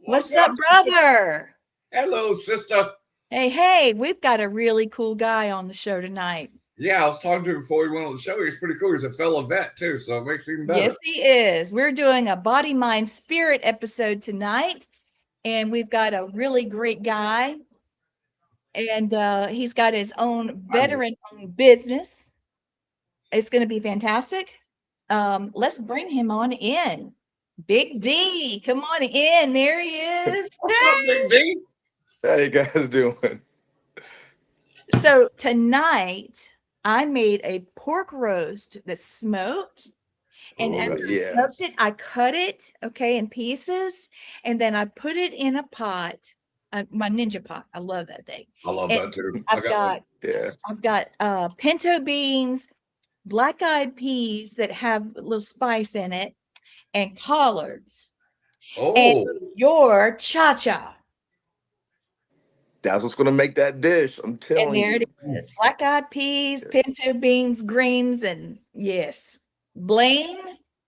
What's up, brother? Hello, sister. Hey, we've got a really cool guy on the show tonight. Yeah, I was talking to him before we went on the show. He's pretty cool. He's a fellow vet, too, so it makes it even better. Yes, he is. We're doing a body, mind, spirit episode tonight, and we've got a really great guy, and he's got his own veteran-owned business. It's going to be fantastic. Let's bring him on in. Big D, come on in. There he is. What's up, Big D? How you guys doing? So tonight, I made a pork roast that's smoked. And after I smoked it, I cut it, in pieces. And then I put it in a pot, my Ninja pot. I love that thing. I love that too. I've got pinto beans, black-eyed peas that have a little spice in it, and collards. Oh. And your cha-cha. That's what's going to make that dish. I'm telling you. And there it is. Black-eyed peas, pinto beans, greens, and yes. Blaine,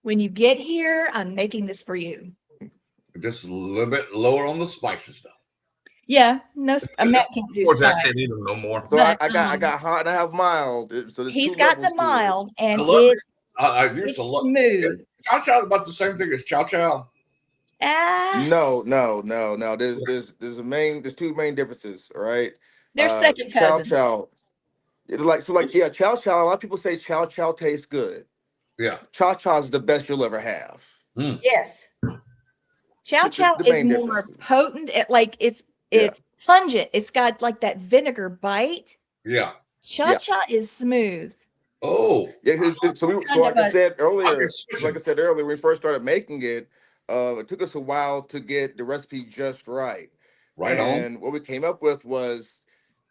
when you get here, I'm making this for you. Just a little bit lower on the spices, though. Yeah, no, Matt can't do spice. I can't eat them no more. So but, I got hot and I have mild. So he's got the mild, and I used to love smooth. Chow chow about the same thing as chow chow. No. There's two main differences, all right? They're second cousins. Chow chow. Chow chow. A lot of people say chow chow tastes good. Yeah. Chow chow is the best you'll ever have. Yes. Chow chow is more potent. It's pungent. It's got like that vinegar bite. Yeah. Chow chow is smooth. Oh. Yeah. Like I said earlier, when we first started making it, it took us a while to get the recipe just right. And what we came up with was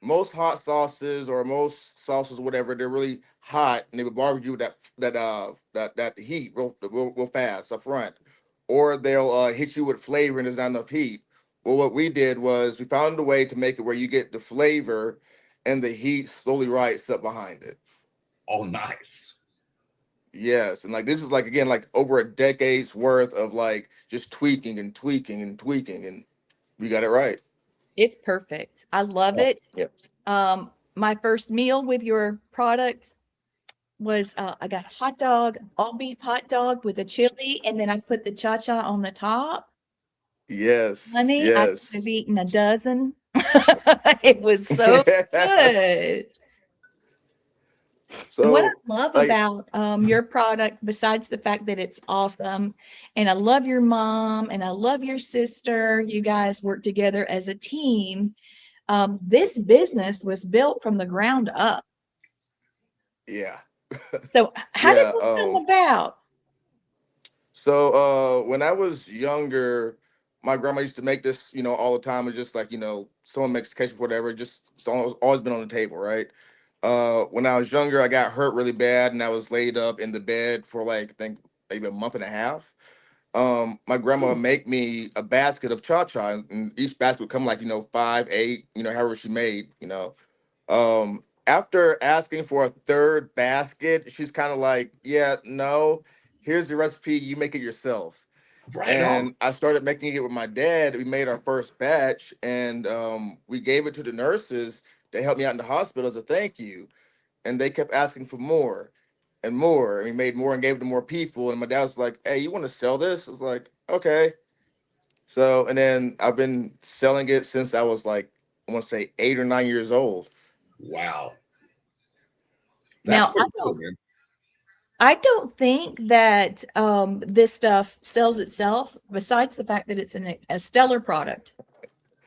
most hot sauces or most sauces, whatever, they're really hot and they would barbecue that heat real fast up front, or they'll hit you with flavor and there's not enough heat. Well, what we did was we found a way to make it where you get the flavor and the heat slowly rise up behind it. Oh, nice. Yes, and this is again over a decade's worth of just tweaking, and we got it right. It's perfect. I love it. Yep. My first meal with your product was I got a hot dog, all beef hot dog with a chili, and then I put the cha-cha on the top. Yes. Honey, yes. I could have eaten a dozen. It was so good. So what I love about your product, besides the fact that it's awesome, and I love your mom and I love your sister, you guys work together as a team. This business was built from the ground up. Yeah. So how did this come about? So when I was younger, my grandma used to make this, all the time. It's just someone makes ketchup, whatever. Just it's always been on the table, right? When I was younger, I got hurt really bad, and I was laid up in the bed for I think maybe a month and a half. My grandma would make me a basket of cha-cha, and each basket would come 5, 8, however she made, After asking for a third basket, she's kind of like, yeah, no, here's the recipe, you make it yourself. I started making it with my dad. We made our first batch, and we gave it to the nurses. They helped me out in the hospital as a thank you. And they kept asking for more and more. And we made more and gave it to more people. And my dad was like, hey, you want to sell this? I was like, okay. So, and then I've been selling it since I was I want to say 8 or 9 years old. Wow. That's cool, man. I don't think that this stuff sells itself, besides the fact that it's a stellar product.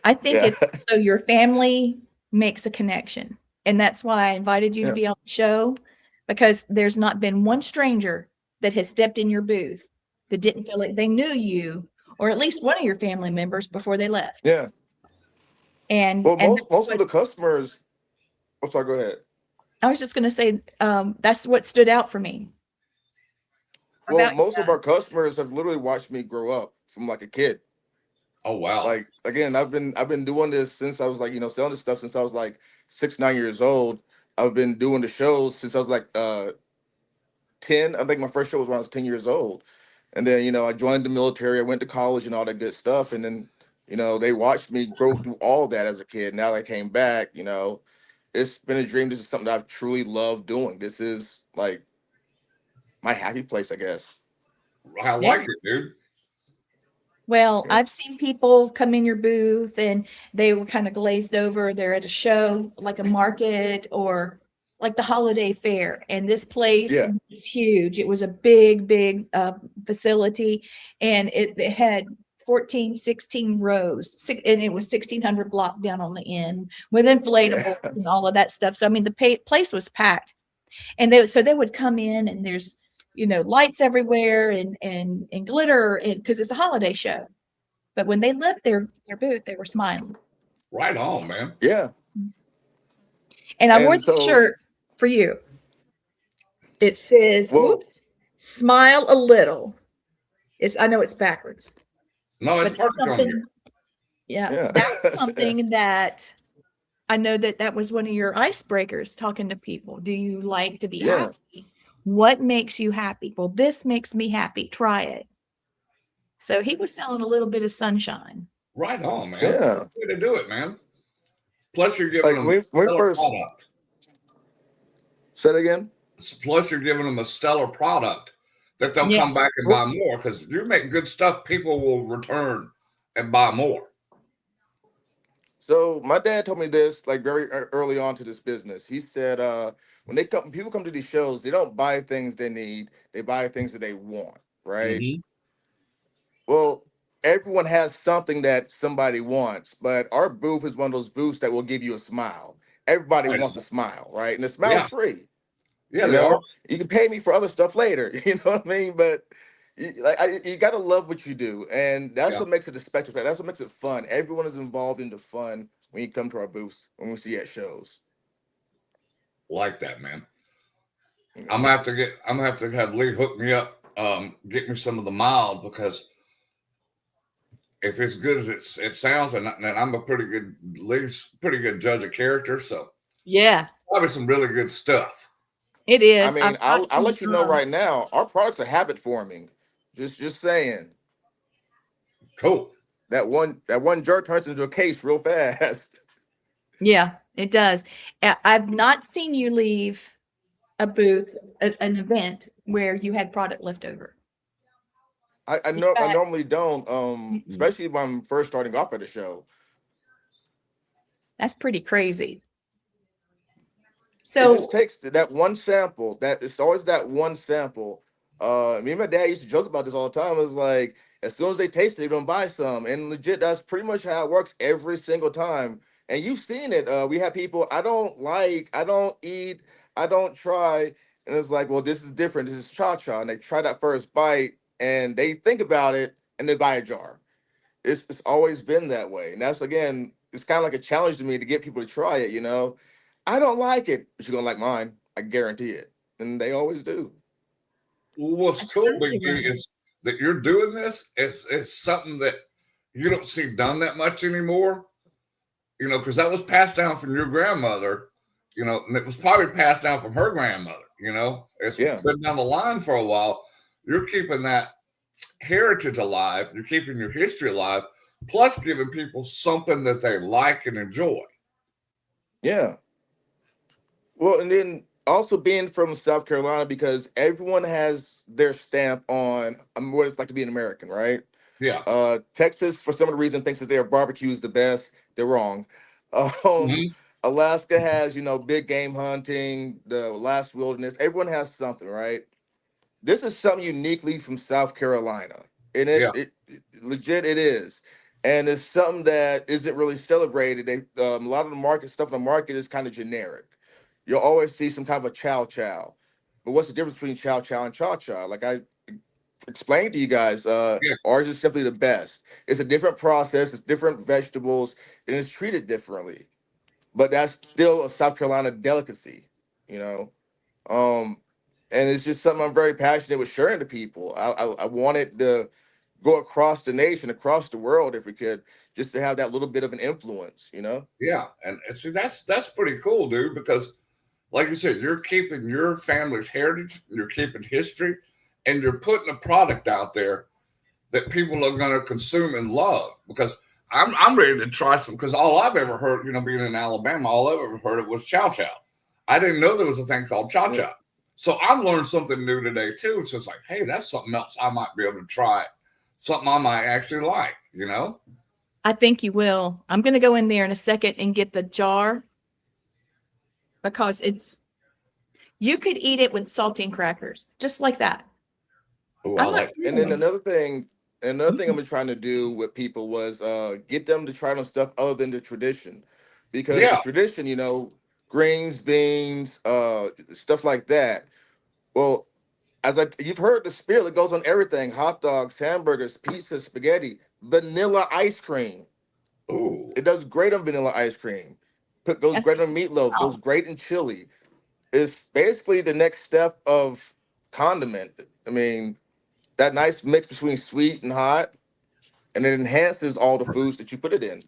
I think Yeah. it's so your family makes a connection. And that's why I invited you to Yeah. be on the show, because there's not been one stranger that has stepped in your booth that didn't feel like they knew you or at least one of your family members before they left. Yeah. And Well, and most that's most of what the customers. Oh, sorry. Go ahead. I was just going to say. That's what stood out for me Well, about you most of our guys. customers have literally watched me grow up from like a kid. Oh wow. Like again, I've been doing this since I was like, selling this stuff since I was like 6, 9 years old. I've been doing the shows since I was like 10. I think my first show was when I was 10 years old. And then, I joined the military, I went to college and all that good stuff. And then, they watched me grow through all that as a kid. Now that I came back, it's been a dream. This is something that I've truly loved doing. This is like my happy place, I guess. I Yeah. like it, dude. Well, Yeah. I've seen people come in your booth and they were kind of glazed over. They're at a show, like a market or like the holiday fair. And this place Yeah. was huge. It was a big, big facility. And it had 14, 16 rows, and it was 1,600 block down on the end with inflatables Yeah. and all of that stuff. So, I mean, the place was packed. And so they would come in and there's lights everywhere and glitter, and because it's a holiday show. But when they left their booth, they were smiling. Right on, man. Yeah. And I wore And the so, shirt for you. It says, well, whoops, smile a little. I know it's backwards, No, it's but that's perfect on here. something. Yeah, yeah. that's something that I know that was one of your icebreakers, talking to people. Do you like to be Yeah. happy? What makes you happy? Well, this makes me happy. Try it. So he was selling a little bit of sunshine. Right on, man. Yeah. That's the way to do it, man. Plus, you're giving Like them a when we stellar first product. said again. Plus, you're giving them a stellar product that they'll Yeah. come back and buy more because you're making good stuff. People will return and buy more. So my dad told me this like very early on to this business. He said, when people come to these shows, they don't buy things they need, they buy things that they want, right? Mm-hmm. Well, everyone has something that somebody wants, but our booth is one of those booths that will give you a smile. Everybody Right wants a on. smile, right? And the smile's Yeah. free. Yeah, You they are. know, you can pay me for other stuff later. You know what I mean? But you got to love what you do, and that's Yeah. what makes it a spectacle. That's what makes it fun. Everyone is involved in the fun when you come to our booths when we see you at shows. Like that, man. You I'm know? gonna have to get. I'm gonna have to have Lee hook me up. Get me some of the mild because if it's good as it sounds, and I'm a pretty good Lee's pretty good judge of character, so Yeah, probably some really good stuff. it I is. mean, I've got I'll some. let you know right now. Our products are habit forming. Just saying Cool. that one jar turns into a case real fast. Yeah, it does. I've not seen you leave a booth, an event where you had product left over. I In know I fact, normally don't, mm-mm. especially when I'm first starting off at a show. That's pretty crazy. It just So, takes that one sample. That it's always that one sample. Me and my dad used to joke about this all the time. It was like as soon as they taste it, they're gonna buy some. And legit, that's pretty much how it works every single time. And you've seen it. We have people I don't like, I don't eat, I don't try, and it's like, well, this is different. This is cha-cha, and they try that first bite, and they think about it, and they buy a jar. It's always been that way, and that's again, it's kind of like a challenge to me to get people to try it. I don't like it, but you're gonna like mine. I guarantee it, and they always do. Well, what's that's cool, totally Big G, right. is that you're doing this. It's something that you don't see done that much anymore. Because that was passed down from your grandmother. And it was probably passed down from her grandmother. It's Yeah, been down the line for a while. You're keeping that heritage alive. You're keeping your history alive, plus giving people something that they like and enjoy. yeah. Well, and then also being from South Carolina because everyone has their stamp on what it's like to be an American, right? Yeah. Texas, for some reason, thinks that their barbecue is the best. They're wrong. Um, Hmm. Alaska has, big game hunting, the last wilderness. Everyone has something, right? this is something uniquely from South Carolina, and it legit it is, and it's something that isn't really celebrated. A lot of the market stuff in the market is kind of generic. You'll always see some kind of a chow chow, but what's the difference between chow chow and cha cha? Like I explained to you guys, Yeah. ours is simply the best. It's a different process. It's different vegetables, and it's treated differently. But that's still a South Carolina delicacy, you know. Um, and it's just something I'm very passionate with sharing to people. I wanted to go across the nation, across the world, if we could, just to have that little bit of an influence, you know. Yeah, and see that's pretty cool, dude. Because like you said, you're keeping your family's heritage, you're keeping history, and you're putting a product out there that people are going to consume and love. Because I'm ready to try some. Because all I've ever heard, being in Alabama, all I've ever heard of was chow chow. I didn't know there was a thing called cha Yeah. cha. So I've learned something new today too. So it's like, hey, that's something else I might be able to try. Something I might actually like. I think you will. I'm going to go in there in a second and get the jar because you could eat it with saltine crackers, just like that. Oh, I I'm not like. And then kidding. another thing I've been trying to do with people was get them to try on stuff other than the tradition, because the Yeah, tradition, greens, beans, stuff like that. Well, you've heard the spiel, it goes on everything: hot dogs, hamburgers, pizza, spaghetti, vanilla ice cream. oh, It does great on vanilla ice cream. Goes That's great just on meatloaf. Goes wow. great in chili. It's basically the next step of condiment. I mean, that nice mix between sweet and hot, and it enhances all the foods that you put it in.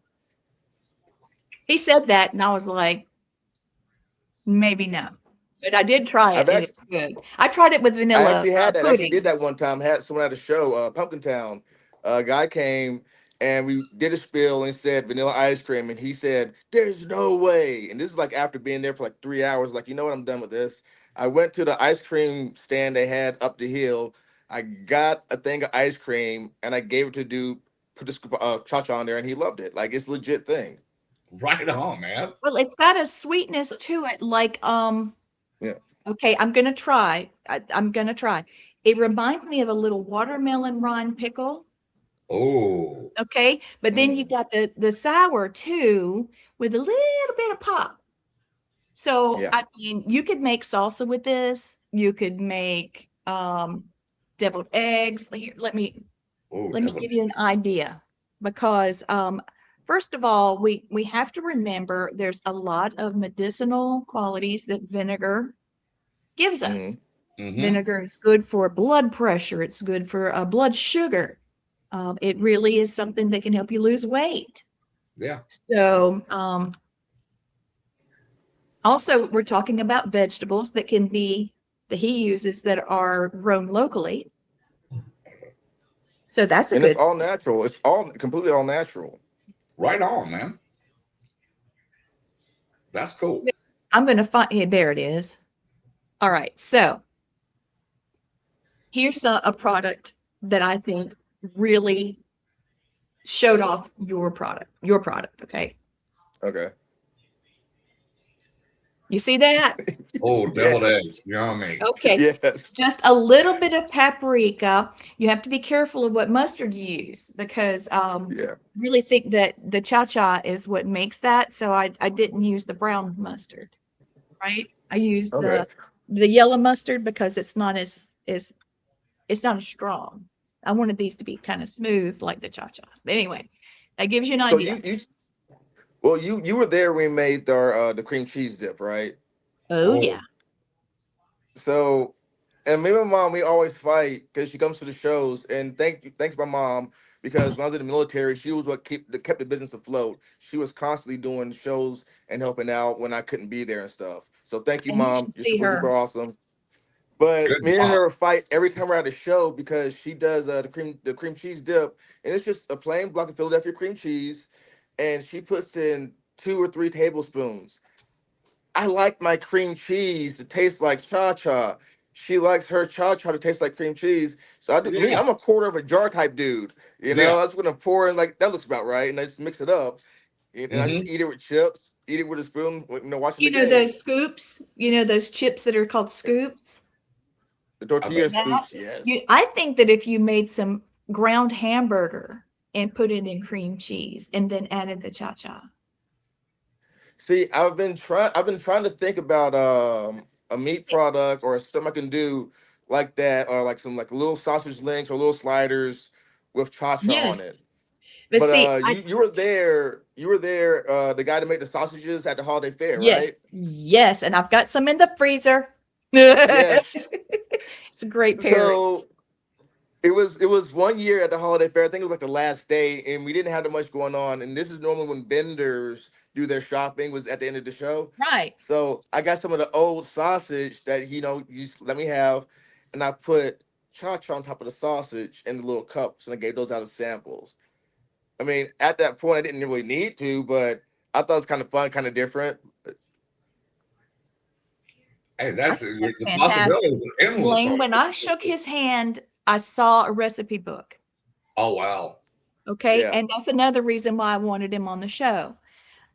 He said that, and I was like, maybe no. But I did try it, I've and actually, it's good. I tried it with I vanilla actually had that. I actually did pudding. that one time. Had someone at a show, Pumpkin Town. A guy came and we did a spiel and said vanilla ice cream, and he said, "There's no way." And this is like after being there for like 3 hours. Like, you know what? I'm done with this. I went to the ice cream stand they had up the hill. I got a thing of ice cream and I gave it to dude. Put the scoop of cha-cha on there, and he loved it. Like, it's a legit thing. right on, man. Well, it's got a sweetness to it, like Yeah. okay, I'm gonna try. I'm gonna try. It reminds me of a little watermelon rind pickle. Oh, Okay, but then you Mm. got the sour too, with a little bit of pop. So Yeah. I mean, you could make salsa with this. You could make deviled eggs. Here, oh, let me devil. give you an idea, because first of all, we have to remember there's a lot of medicinal qualities that vinegar gives us. Hmm. Mm-hmm. Vinegar is good for blood pressure. It's good for blood sugar. It really is something that can help you lose weight. Yeah, So, also, we're talking about vegetables that he uses that are grown locally. So that's a And it's good. all natural. It's all completely all natural. right on, man. That's cool. I'm going to find, here, there it is. All right. So here's a product that I think really showed off your product. Okay. Okay. You see that? Oh, deviled eggs, Yes. yummy. Okay. Yes. Just a little bit of paprika. You have to be careful of what mustard you use, because Yeah. really think that the cha-cha is what makes that. So I didn't use the brown mustard, right? I used Okay. the yellow mustard because it's not as strong. I wanted these to be kind of smooth like the cha-cha. But anyway, that gives you an So idea. you were there when we made our the cream cheese dip, right? Oh yeah. Oh, So, and me and my mom, we always fight because she comes to the shows. And thanks my mom, because when I was in the military, she was what kept the business afloat. She was constantly doing shows and helping out when I couldn't be there and stuff. So thank you, And you mom. should You're see super duper her. awesome. But good me and mom. her fight every time we're at a show because she does the cream cheese dip, and it's just a plain block of Philadelphia cream cheese, and she puts in 2 or 3 tablespoons. I like my cream cheese to taste like cha cha. She likes her cha cha to taste like cream cheese. So Yeah, I'm a quarter of a jar type dude. yeah. I was gonna pour in, like, that looks about right, and I just mix it up, and I just Mm-hmm. eat it with chips, eat it with a spoon, watching the You know game. those scoops? You know those chips that are called scoops? The tortilla scoops, yes. I think that if you made some ground hamburger and put it in cream cheese and then added the cha-cha. See, I've been trying to think about a meat product or something I can do like that, or like some like little sausage links or little sliders with cha-cha on Yes. it. But But see, you were there, the guy that made the sausages at the holiday fair, yes, right? yes, and I've got some in the freezer. Yes. It's a great pairing. So it was one year at the holiday fair. I think it was like the last day, and we didn't have that much going on. And this is normally when vendors do their shopping, was at the end of the show. Right. So I got some of the old sausage that let me have, and I put cha-cha on top of the sausage in the little cups, and I gave those out as samples. I mean, at that point, I didn't really need to, but I thought it was kind of fun, kind of different. Hey, I that's think that's the fantastic. possibilities are endless Blaine, on when I shook his hand, I saw a recipe book. Oh wow. Okay. Yeah. And that's another reason why I wanted him on the show.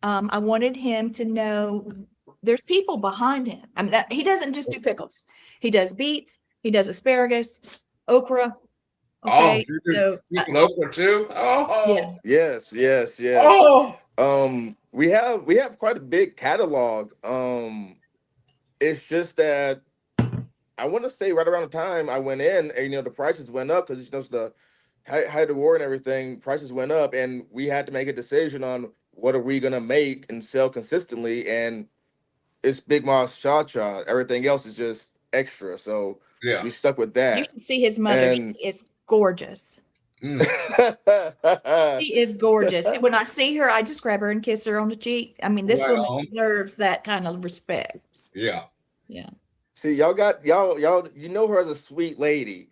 I wanted him to know there's people behind him. I mean, he doesn't just do pickles. He does beets. He does asparagus, okra. Oh, Okay, you do so pickled okra too? yeah, Oh, Yes, yes, yes. oh, We have quite a big catalog. It's just that I want to say right around the time I went in, and the prices went up because the height of the war and everything. Prices went up, and we had to make a decision on what are we gonna make and sell consistently. And it's Big Moss Cha Cha. Everything else is just extra. So yeah. we stuck with you that. should see his mother. She And is gorgeous. Mm, She is gorgeous. And when I see her, I just grab her and kiss her on the cheek. I mean, this right woman on. deserves that kind of respect. Yeah. Yeah. see, y'all, you know her as a sweet lady.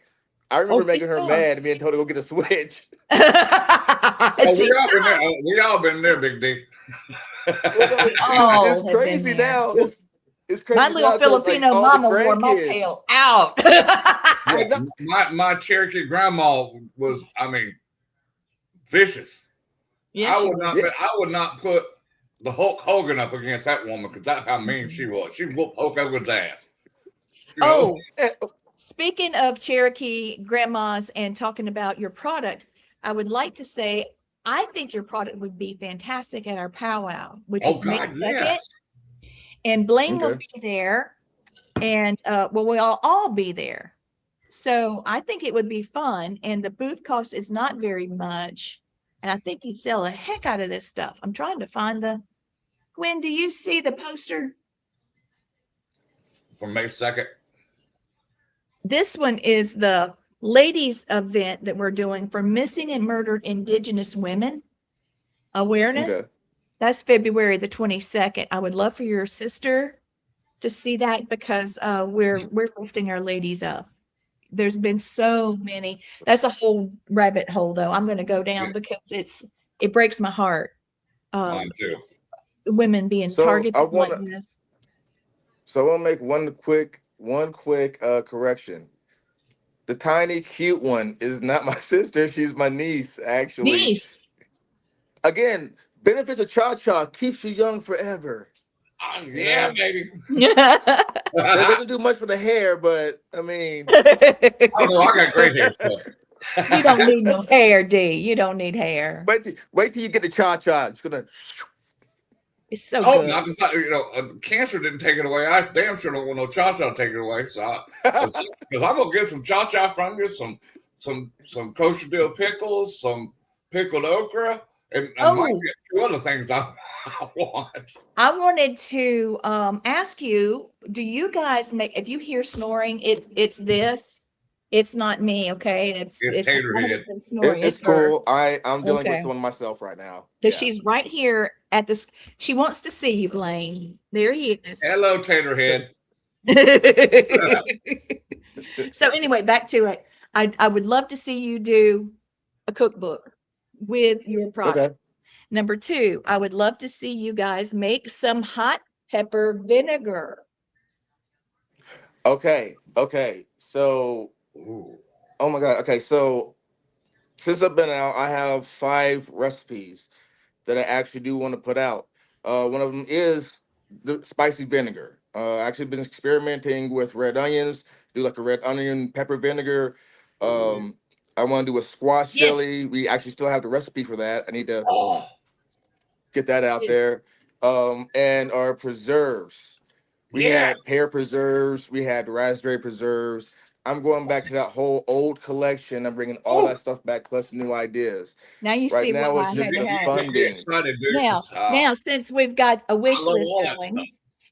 I Oh, remember she's making her fun. mad and being told to go get a switch. Oh, She we all been there. does. We all been there, Big D. Well, no, We it's all have been crazy there. now. It's My crazy little now because like Filipino all the mama wore my tail grandkids. out. I Yeah, know. my Cherokee grandma was, I mean, vicious. Yes, she was. Yeah, I would not put the Hulk Hogan up against that woman because that's how mean she was. She whooped Hulk Hogan's ass. You know? Oh, speaking of Cherokee grandmas and talking about your product, I would like to say I think your product would be fantastic at our powwow, which Oh is May God, 2nd. yes. And Blaine will okay. be there. And well, we'll all be there. So I think it would be fun. And the booth cost is not very much. And I think you'd sell a heck out of this stuff. I'm trying to find Gwen, do you see the poster? For May 2nd. This one is the ladies event that we're doing for missing and murdered Indigenous women awareness. Okay. That's February the 22nd. I would love for your sister to see that because we're lifting our ladies up. There's been so many. That's a whole rabbit hole though. I'm going to go Yeah, down because it breaks my heart. mine Um, too. women being So I targeted like wanna this. so I wanna make one quick correction. The tiny cute one is not my sister, she's my niece, actually. Niece. Again, benefits of cha cha keeps you young forever. You Yeah, know? baby. You That I doesn't do much for the hair, but I mean don't know. I got great hair, so. don't need no hair, D. You don't need hair. wait till you get the cha cha. It's gonna It's so Oh, good. not the cancer didn't take it away. I damn sure don't want no cha cha to take it away. So, because I'm gonna get some cha cha from you, some kosher dill pickles, some pickled okra, and might Oh, be a few other things I want. I wanted to ask you, do you guys make if you hear snoring, it's this. It's not me, okay? It's It's tater one of us head. been snoring. it's It's her. cool. I'm dealing with Okay. someone myself right now. Because Yeah. she's right here at this. She wants to see you, Blaine. There he is. Hello, tater head. So anyway, back to it. I would love to see you do a cookbook with your product. Okay. Number two, I would love to see you guys make some hot pepper vinegar. Okay. Okay. So Ooh. oh my god. Okay. So since I've been out, I have 5 recipes that I actually do want to put out. One of them is the spicy vinegar. I actually been experimenting with red onions, do like a red onion pepper vinegar. I want to do a squash chili. We actually still have the recipe for that. I need to get that out there. And our preserves. We had pear preserves. We had raspberry preserves. I'm going back to that whole old collection. I'm bringing all that stuff back plus new ideas. Now you Right see why now, it's I just had to the have. funding. Now, since we've got a wish list going,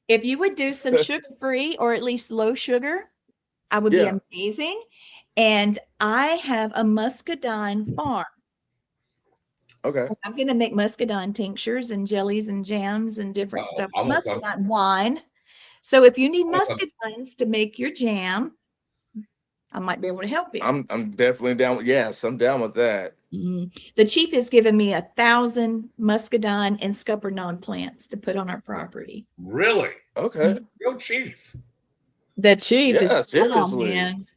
if you would do some sugar-free or at least low sugar, I would be amazing. And I have a muscadine farm. Okay. I'm going to make muscadine tinctures and jellies and jams and different stuff. Muscadine wine. So if you need muscadines to make your jam, I might be able to help you. I'm definitely down. Yes, I'm down with that. The chief has given me 1,000 muscadine and scuppernong plants to put on our property. Really? Okay. Go chief. The chief is seriously. Man.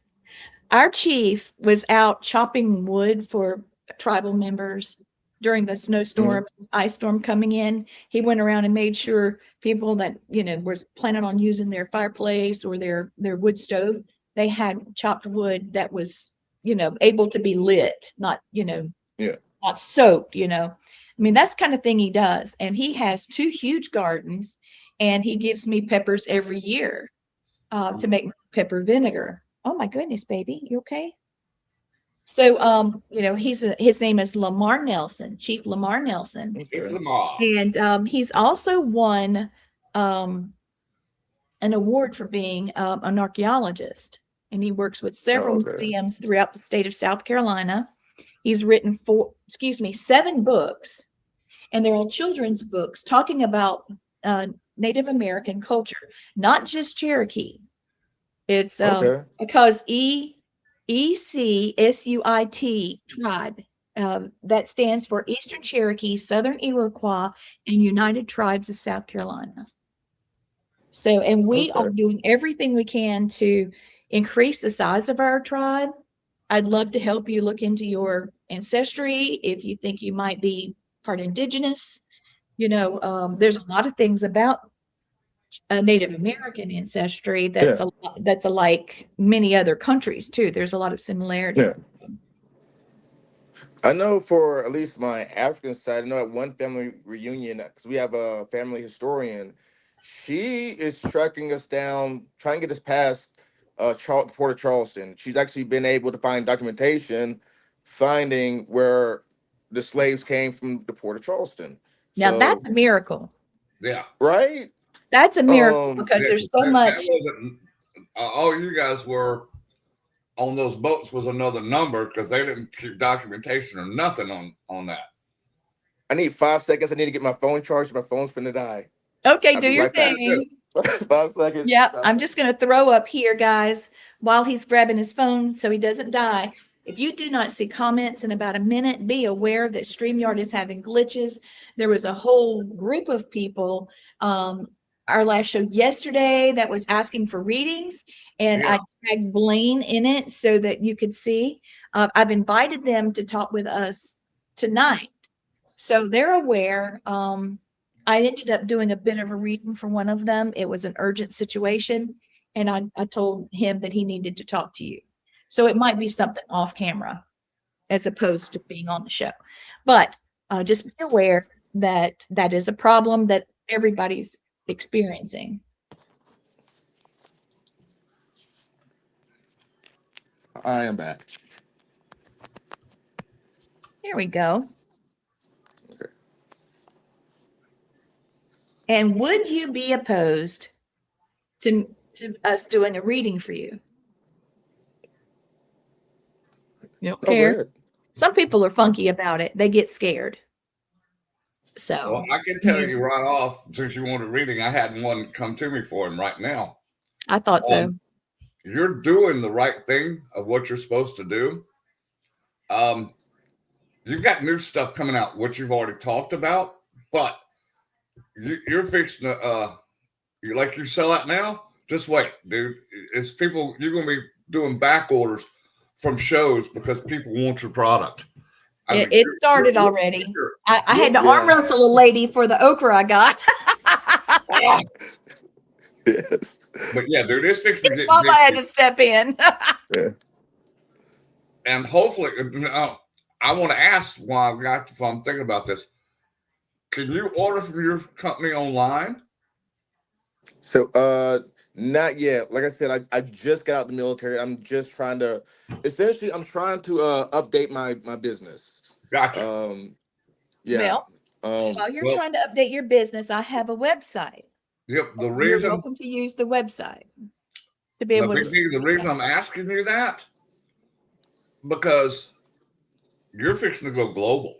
Our chief was out chopping wood for tribal members during the snowstorm, ice storm coming in. He went around and made sure people that, were planning on using their fireplace or their wood stove, they had chopped wood that was, able to be lit, not, not soaked, I mean, that's the kind of thing he does. And he has 2 huge gardens, and he gives me peppers every year to make pepper vinegar. Oh my goodness, baby, you okay? So, his name is Lamar Nelson, Chief Lamar Nelson. Chief Lamar. And he's also won an award for being an archaeologist. And he works with several museums throughout the state of South Carolina. He's written 7 books, and they're all children's books talking about Native American culture, not just Cherokee. It's because ECSUIT tribe, that stands for Eastern Cherokee, Southern Iroquois, and United Tribes of South Carolina. So, and we are doing everything we can to increase the size of our tribe. I'd love to help you look into your ancestry if you think you might be part indigenous. There's a lot of things about Native American ancestry that's alike many other countries too. There's a lot of similarities. I know for at least my African side, I know at one family reunion, because we have a family historian, she is tracking us down, trying to get us past Port of Charleston. She's actually been able to find documentation finding where the slaves came from the Port of Charleston. Now that's a miracle. Yeah. Right? That's a miracle because there's so much. All you guys were on those boats was another number because they didn't keep documentation or nothing on that. I need 5 seconds. I need to get my phone charged. My phone's finna die. Okay, do your thing. 5 seconds. Yeah, I'm just going to throw up here, guys, while he's grabbing his phone so he doesn't die. If you do not see comments in about a minute, be aware that StreamYard is having glitches. There was a whole group of people our last show yesterday that was asking for readings, and I tagged Blaine in it so that you could see. I've invited them to talk with us tonight, so they're aware. I ended up doing a bit of a reading for one of them. It was an urgent situation, and I told him that he needed to talk to you. So it might be something off camera as opposed to being on the show. But just be aware that that is a problem that everybody's experiencing. I am back. Here we go. Okay. And would you be opposed to us doing a reading for you? You don't care? Some people are funky about it. They get scared. So well, I can tell you right off, since you want a reading, I had one come to me for him right now. I thought so. You're doing the right thing of what you're supposed to do. You've got new stuff coming out, what you've already talked about, but you're fixing to, you sell out now. Just wait, dude. It's people. You're going to be doing back orders from shows because people want your product. It started already. I had to arm wrestle a lady for the okra I got. Yes. But yeah, dude, it's fixing to get Mama big. had to step in. Yeah. And hopefully, I want to ask while I'm thinking about this. Can you order from your company online? So not yet. Like I said, I just got out of the military. I'm just trying to essentially I'm trying to update my business. Gotcha. Yeah. Well, while you're Well, trying to update your business, I have a website. yep. You're welcome to use the website to be able to see. The reason I'm asking you that because you're fixing to go global.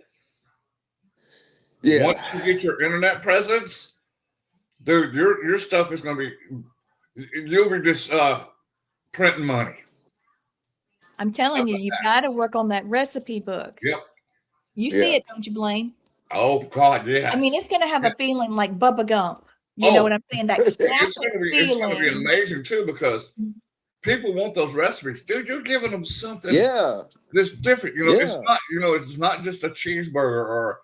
Yeah. Once you get your internet presence, dude, your stuff is going to be. You'll be just printing money. I'm telling you, you've got to work on that recipe book. Yep. You see it, don't you, Blaine? Oh God, yes. I mean, it's going to have a feeling like Bubba Gump. You Oh, know what I'm saying? That it's classic going to feeling. be amazing too because people want those recipes, dude. You're giving them something. Yeah. That's different. You know, Yeah. it's not. You know, it's not just a cheeseburger or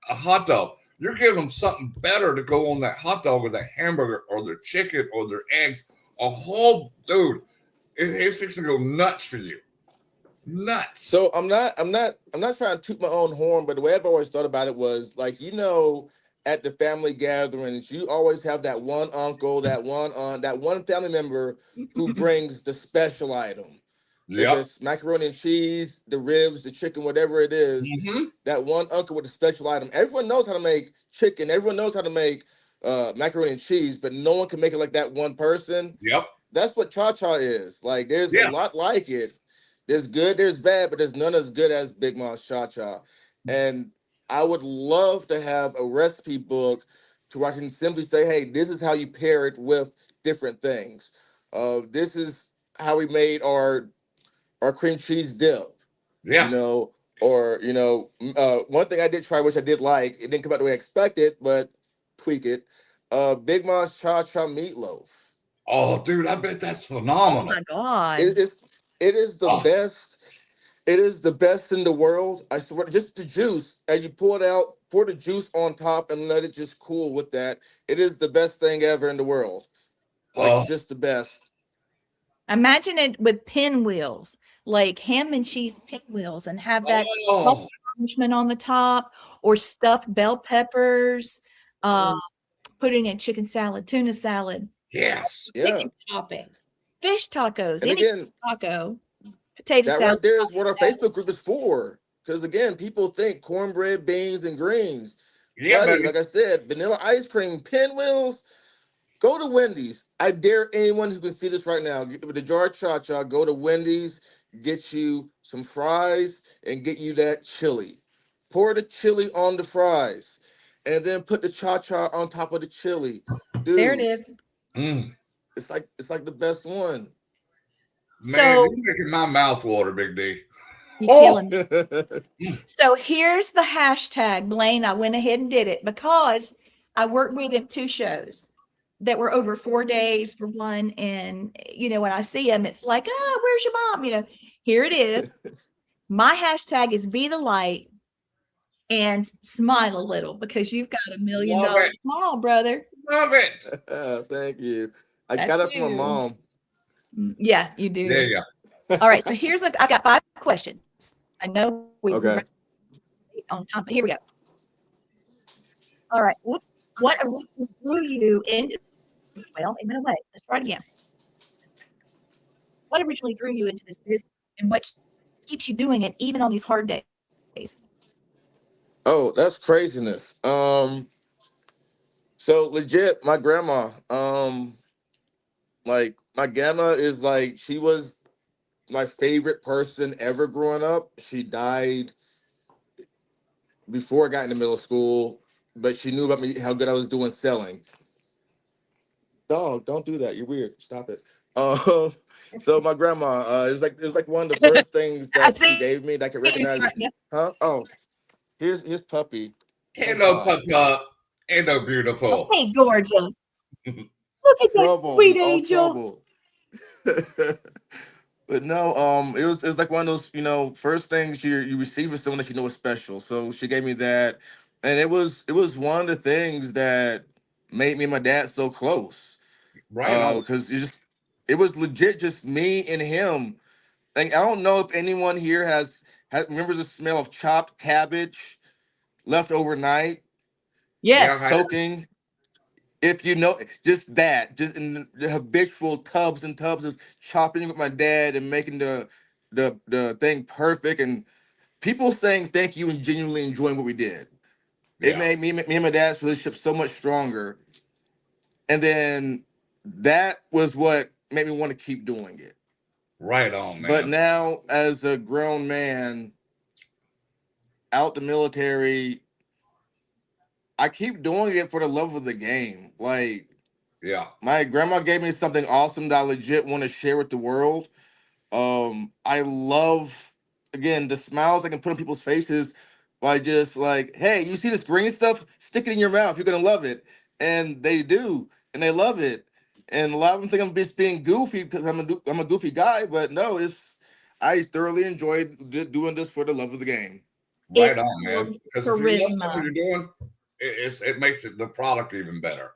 a hot dog. You're giving them something better to go on that hot dog or that hamburger or their chicken or their eggs. A whole dude, it's fixing to go nuts for you. Nuts. So I'm not trying to toot my own horn, but the way I've always thought about it was like, at the family gatherings, you always have that one uncle, that one aunt, that one family member who brings the special item. If it's macaroni and cheese, the ribs, the chicken, whatever it is, that one uncle with the special item. Everyone knows how to make chicken. Everyone knows how to make macaroni and cheese, but no one can make it like that one person. Yep. That's what cha-cha is. Like, there's a lot like it. There's good, there's bad, but there's none as good as Big Mom's cha-cha. And I would love to have a recipe book to where I can simply say, hey, this is how you pair it with different things. This is how we made our cream cheese dip. Yeah. One thing I did try, which I did like, it didn't come out the way I expected, but tweak it. Big Mom's cha-cha meatloaf. Oh, dude, I bet that's phenomenal. Oh my God. It is the best. It is the best in the world. I swear, just the juice, as you pull it out, pour the juice on top and let it just cool with that. It is the best thing ever in the world. Like, just the best. Imagine it with pinwheels, like ham and cheese pinwheels, and have that garnishment on the top, or stuffed bell peppers, putting in chicken salad, tuna salad. Yes. Chicken topping, fish tacos, And any again, taco, potato that salad. right there is what our Facebook group is for. Because again, people think cornbread, beans, and greens. Yeah, buddy, like I said, vanilla ice cream, pinwheels. Go to Wendy's. I dare anyone who can see this right now, with the jar cha-cha, go to Wendy's, get you some fries, and get you that chili. Pour the chili on the fries, and then put the cha-cha on top of the chili. Dude, there it is. It's like the best one. Man, you're making my mouth water, Big D. You're killing me. So here's the hashtag, Blaine. I went ahead and did it because I worked with him 2 shows that were over 4 days for one. And, when I see him, it's like, oh, where's your mom? Here it is. My hashtag is be the light and smile a little because you've got $1 million smile, brother. Love it. Thank you. I got it from my mom. Yeah, you do. There you go. All right. So I got 5 questions. I know we're on time, but here we go. All right. What originally drew you into? Well, it went away. Let's try it again. What originally drew you into this business, and what keeps you doing it even on these hard days? Oh, that's craziness. So legit, my grandma. Like my grandma is like, she was my favorite person ever growing up. She died before I got into middle school, but she knew about me, how good I was doing selling. Dog, don't do that. You're weird. Stop it. So my grandma, it was like one of the first things that she gave me that I could recognize. Huh? Oh, here's Puppy. Hello, Papa. Hello, beautiful. Hey, gorgeous. Look at that sweet angel. But no, it was like one of those, first things you receive from someone that you know is special. So she gave me that, and it was one of the things that made me and my dad so close. Right. Because it was legit just me and him. Like, I don't know if anyone here has remembers the smell of chopped cabbage left overnight, Yeah. Yes. soaking. If you know, just in the habitual tubs and tubs of chopping with my dad and making the thing perfect, and people saying thank you and genuinely enjoying what we did. It Yeah. made me and my dad's relationship so much stronger. And then that was what made me want to keep doing it. Right on, But man. now, as a grown man out the military, I keep doing it for the love of the game. Like, Yeah. my grandma gave me something awesome that I legit want to share with the world. I love, again, the smiles I can put on people's faces by just like, hey, you see this green stuff? Stick it in your mouth. You're gonna love it, and they do, and they love it. And a lot of them think I'm just being goofy because I'm a goofy guy, but no, I thoroughly enjoyed doing this for the love of the game. Right It's on, full man. of Because if you love something charisma. you're doing, it makes the product even better.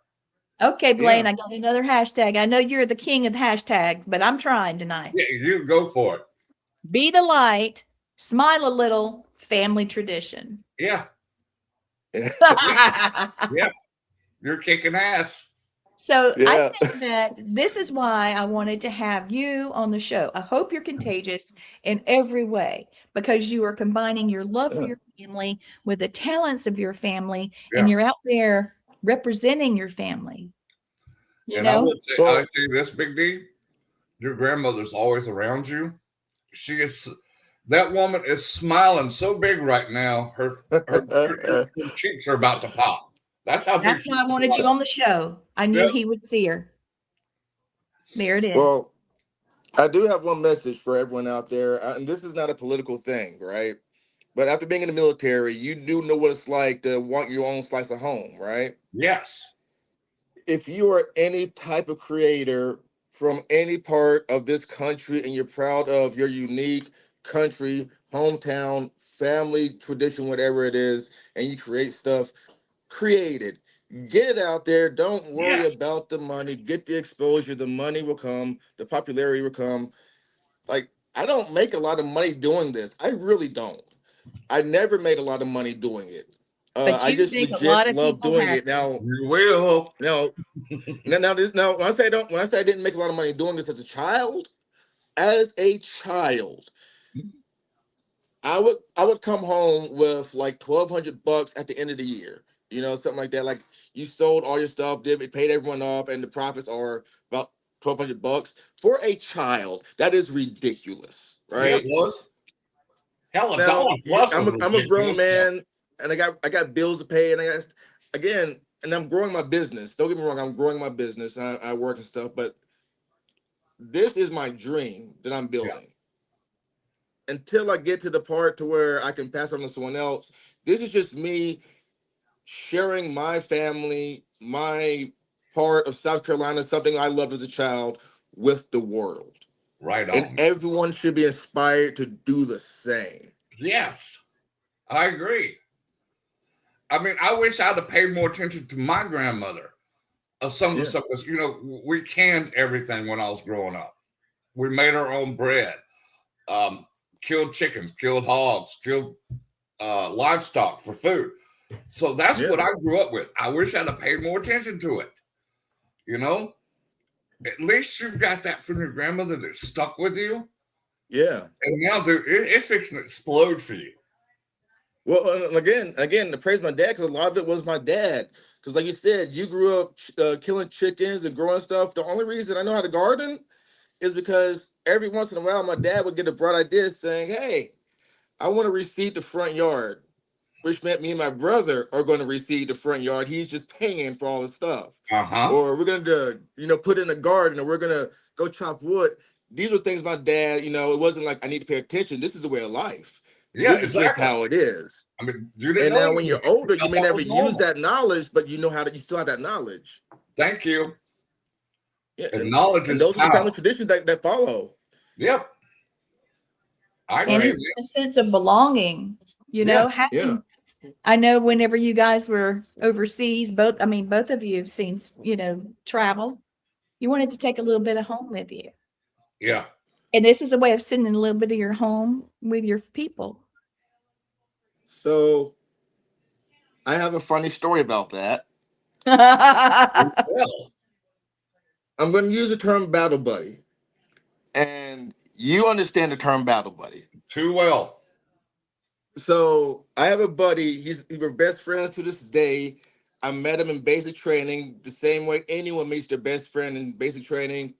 Okay, Blaine, Yeah. I got another hashtag. I know you're the king of hashtags, but I'm trying tonight. Yeah, you go for it. Be the light, smile a little, family tradition. Yeah. Yeah. You're kicking ass. So I Yeah. think that this is why I wanted to have you on the show. I hope you're contagious in every way because you are combining your love for Yeah. your family with the talents of your family, and Yeah. you're out there representing your family. You And I know, would say, I Well, would say this, Big D, your grandmother's always around you. She is that woman is smiling so big right now. Her cheeks are about to pop. That's how big that's she's why I wanted you smiling. on the show. I knew Yep. he would see her. There it is. well, I do have one message for everyone out there, and this is not a political thing, right? But after being in the military, you do know what it's like to want your own slice of home, right? Yes. If you are any type of creator from any part of this country and you're proud of your unique country, hometown, family, tradition, whatever it is, and you create stuff, create it. Get it out there. Don't worry Yes. about the money. Get the exposure. The money will come. The popularity will come. Like, I don't make a lot of money doing this. I really don't. I never made a lot of money doing it. But I you just make a lot legit of love people doing it. happy. You will. Now, now, when I say I didn't make a lot of money doing this as a child, I would come home with like $1,200 at the end of the year. You know, something like that. Like, you sold all your stuff, paid everyone off, and the profits are about $1,200 for a child. That is ridiculous, Yeah, it right? was. Hell, a Now, dollar plus was I'm a grown ridiculous. So, man, and I got bills to pay, and again, and I'm growing my business. Don't get me wrong, I'm growing my business. And I work and stuff, but this is my dream that I'm yeah. building. Until I get to the part to where I can pass it on to someone else, this is just me sharing my family, my part of South Carolina, something I loved as a child, with the world. Right And on. everyone should be inspired to do the same. Yes, I agree. I mean, I wish I'd have paid more attention to my grandmother of some of the Yeah. stuff because we canned everything when I was growing up. We made our own bread, killed chickens, killed hogs, killed livestock for food. So that's Yeah. what I grew up with. I wish I'd have paid more attention to it. You know, at least you've got that from your grandmother that stuck with you. Yeah. And now, dude, it's fixing to explode for you. Well, again, to praise my dad, because a lot of it was my dad. Because, like you said, you grew up killing chickens and growing stuff. The only reason I know how to garden is because every once in a while, my dad would get a bright idea saying, "Hey, I want to reseed the front yard," which meant me and my brother are going to reseed the front yard. He's just paying for all the stuff. Uh huh. Or we're going to, put in a garden, or we're going to go chop wood. These were things my dad, it wasn't like I need to pay attention. This is a way of life. Yeah, This is just exactly. how it is. I mean, you didn't And know now any when of you're that. older, You you thought may that never was use normal. that knowledge, but you still have that knowledge. Thank you. Yeah, And and, knowledge and is those are the power. family traditions that follow. Yep. I And agree. Right. even a sense of belonging, Yeah. Yeah. I know whenever you guys were overseas, both of you have seen, travel. You wanted to take a little bit of home with you. Yeah. And this is a way of sending a little bit of your home with your people. So I have a funny story about that. Well, I'm going to use the term battle buddy. And you understand the term battle buddy. too well. So I have a buddy. We're best friends to this day. I met him in basic training the same way anyone meets their best friend in basic training.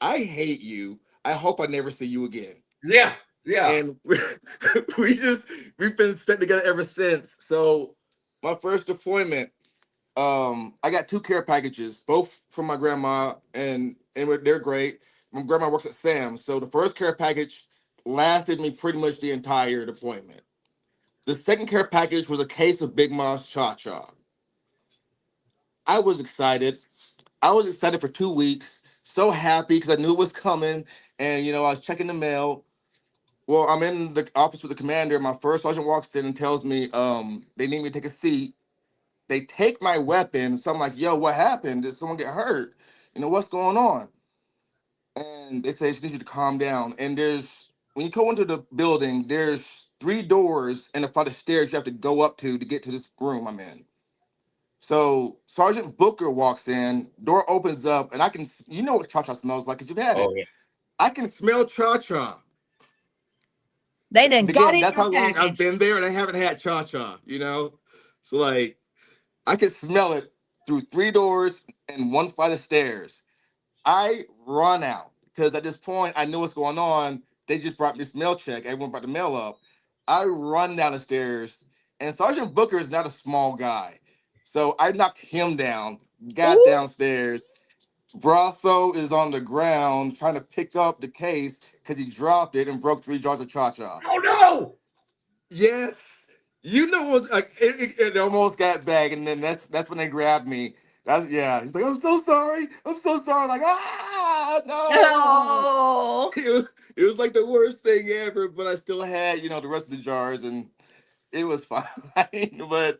I hate you. I hope I never see you again. Yeah. Yeah. And we've been stuck together ever since. So my first deployment, I got 2 care packages, both from my grandma, and they're great. My grandma works at Sam's, so the first care package lasted me pretty much the entire deployment. The second care package was a case of Big Ma's Cha-Cha. I was excited. I was excited for 2 weeks, so happy because I knew it was coming, and I was checking the mail. Well, I'm in the office with the commander. My first sergeant walks in and tells me they need me to take a seat. They take my weapon, so I'm like, yo, what happened? Did someone get hurt? What's going on? And they say she needs you to calm down. And when you go into the building, there's 3 doors and a flight of stairs you have to go up to get to this room I'm in. So Sergeant Booker walks in, door opens up, and I can, what Cha-Cha smells like because you've had it. Yeah. I can smell Cha-Cha. They done got Again, in that's your how long package. I've been there and I haven't had Cha-Cha, So like, I can smell it through 3 doors and 1 flight of stairs. I run out because at this point I knew what's going on. They just brought me this mail check. Everyone brought the mail up. I run down the stairs, and Sergeant Booker is not a small guy. So I knocked him down, got Ooh. downstairs. Brasso is on the ground trying to pick up the case because he dropped it and broke 3 jars of Cha-Cha. Oh no! Yes. It was like it almost got back, and then that's when they grabbed me. He's like, I'm so sorry. I'm so sorry. Like, no. Oh. It was like the worst thing ever, but I still had, the rest of the jars, and it was fine. But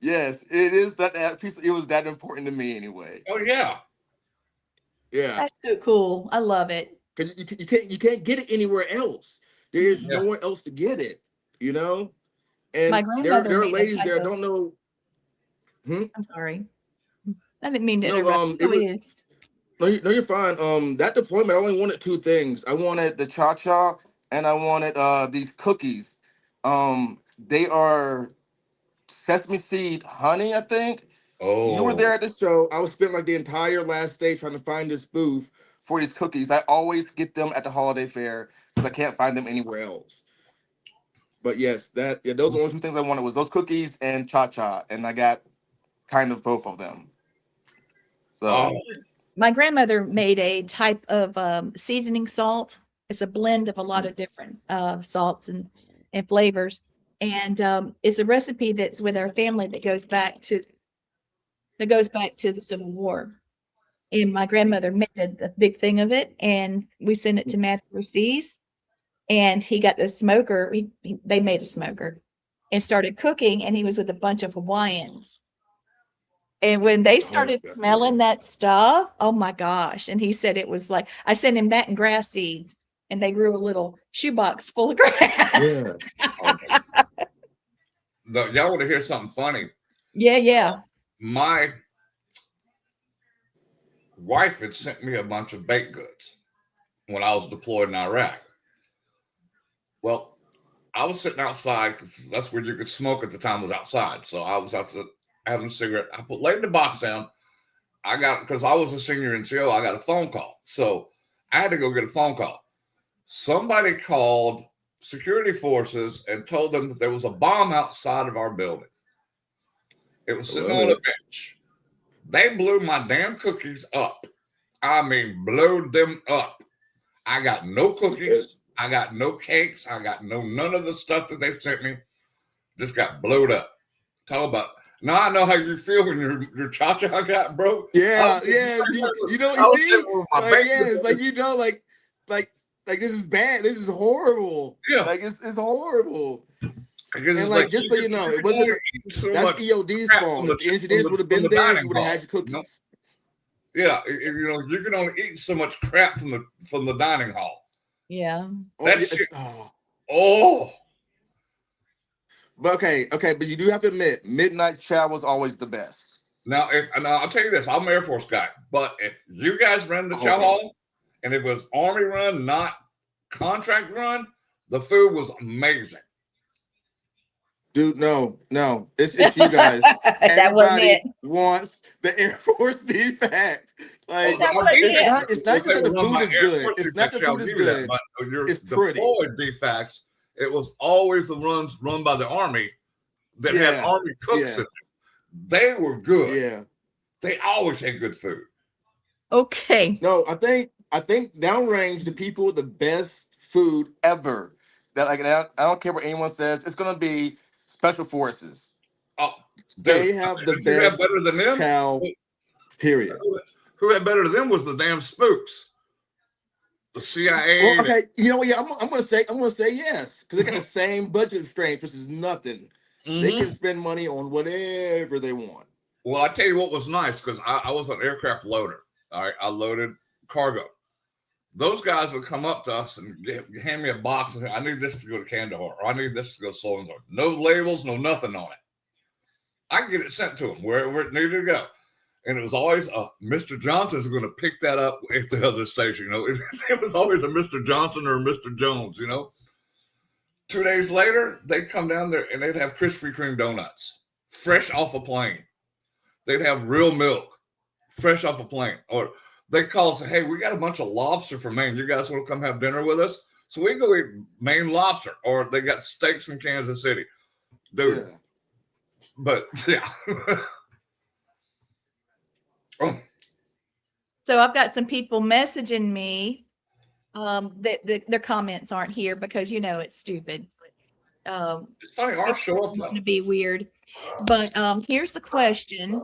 yes, it is that piece. It was that important to me anyway. Oh yeah. Yeah. That's so cool. I love it. Because you can't get it anywhere else. There's nowhere else to get it, And My grandmother there are made a ladies type there of- don't know. I'm sorry. I didn't mean to No, interrupt. Go ahead. No, you're fine. That deployment, I only wanted 2 things. I wanted the Cha-Cha, and I wanted these cookies. They are sesame seed honey, I think. Oh. You were there at the show. I was spent like the entire last day trying to find this booth for these cookies. I always get them at the holiday fair because I can't find them anywhere else. But yes, those are the only 2 things I wanted was those cookies and Cha-Cha, and I got kind of both of them. So my grandmother made a type of seasoning salt. It's a blend of a lot of different salts and flavors, and it's a recipe that's with our family that goes back to the Civil War. And my grandmother made a big thing of it, and we sent it to Matt overseas. And he got the smoker. They made a smoker and started cooking, and he was with a bunch of Hawaiians. And when they started smelling that stuff, oh my gosh. And he said it was like, I sent him that and grass seeds, and they grew a little shoebox full of grass. yeah. Y'all want to hear something funny? Yeah. My wife had sent me a bunch of baked goods when I was deployed in Iraq. Well, I was sitting outside because that's where you could smoke at the time, was outside. So I was out to having a cigarette. I laid the box down. Because I was a senior NCO, I got a phone call. So I had to go get a phone call. Somebody called security forces and told them that there was a bomb outside of our building. It was sitting on a bench. They blew my damn cookies up. I mean, blew them up. I got no cookies. I got no cakes. I got none of the stuff that they sent me. Just got blowed up. Talk about. Now I know how you feel when your Cha-Cha got broke. Yeah. You know what you see? It's like like this is bad. This is horrible. Yeah. Like it's horrible. And like just so you know, it wasn't that's EOD's fault. If the engineers would have been there, you would have had your cookies. Yeah, you know, you can only eat so much crap from the dining hall. Yeah. That shit. Oh. But okay, but you do have to admit, midnight chow was always the best. Now, I'll tell you this, I'm an Air Force guy, but if you guys ran the chow hall, and if it was Army run, not contract run, the food was amazing. Dude, no, it's you guys. Everybody wants the Air Force defect. Like it's not just that the food is good. It's not the food is good. But it's pretty. Deployed defects, it was always the runs run by the Army that had Army cooks in it. They were good. Yeah. They always had good food. Okay. No, I think downrange, the people with the best food ever. That like I don't care what anyone says, it's gonna be Special Forces. Oh, dude, they have the best. Have better than them? Chow, period. Who had better than them was the damn spooks. The CIA. Well, okay, you know what? Yeah, I'm gonna say yes because they got the same budget constraints, which is nothing. Mm-hmm. They can spend money on whatever they want. Well, I tell you what was nice because I was an aircraft loader. All right, I loaded cargo. Those guys would come up to us and hand me a box and say, I need this to go to Kandahar, or I need this to go so and so. No labels, no nothing on it. I can get it sent to them wherever it needed to go. And it was always Mr. Johnson's going to pick that up at the other station. You know, it was always a Mr. Johnson or a Mr. Jones, you know. 2 days later, they'd come down there and they'd have Krispy Kreme donuts, fresh off a plane. They'd have real milk, fresh off a plane. Or they call and say, hey, we got a bunch of lobster from Maine. You guys want to come have dinner with us? So we go eat Maine lobster. Or they got steaks from Kansas City. Dude. Yeah. But, yeah. Oh. So I've got some people messaging me that their comments aren't here because, you know, it's stupid. It's funny, our show up going to be weird. But here's the question.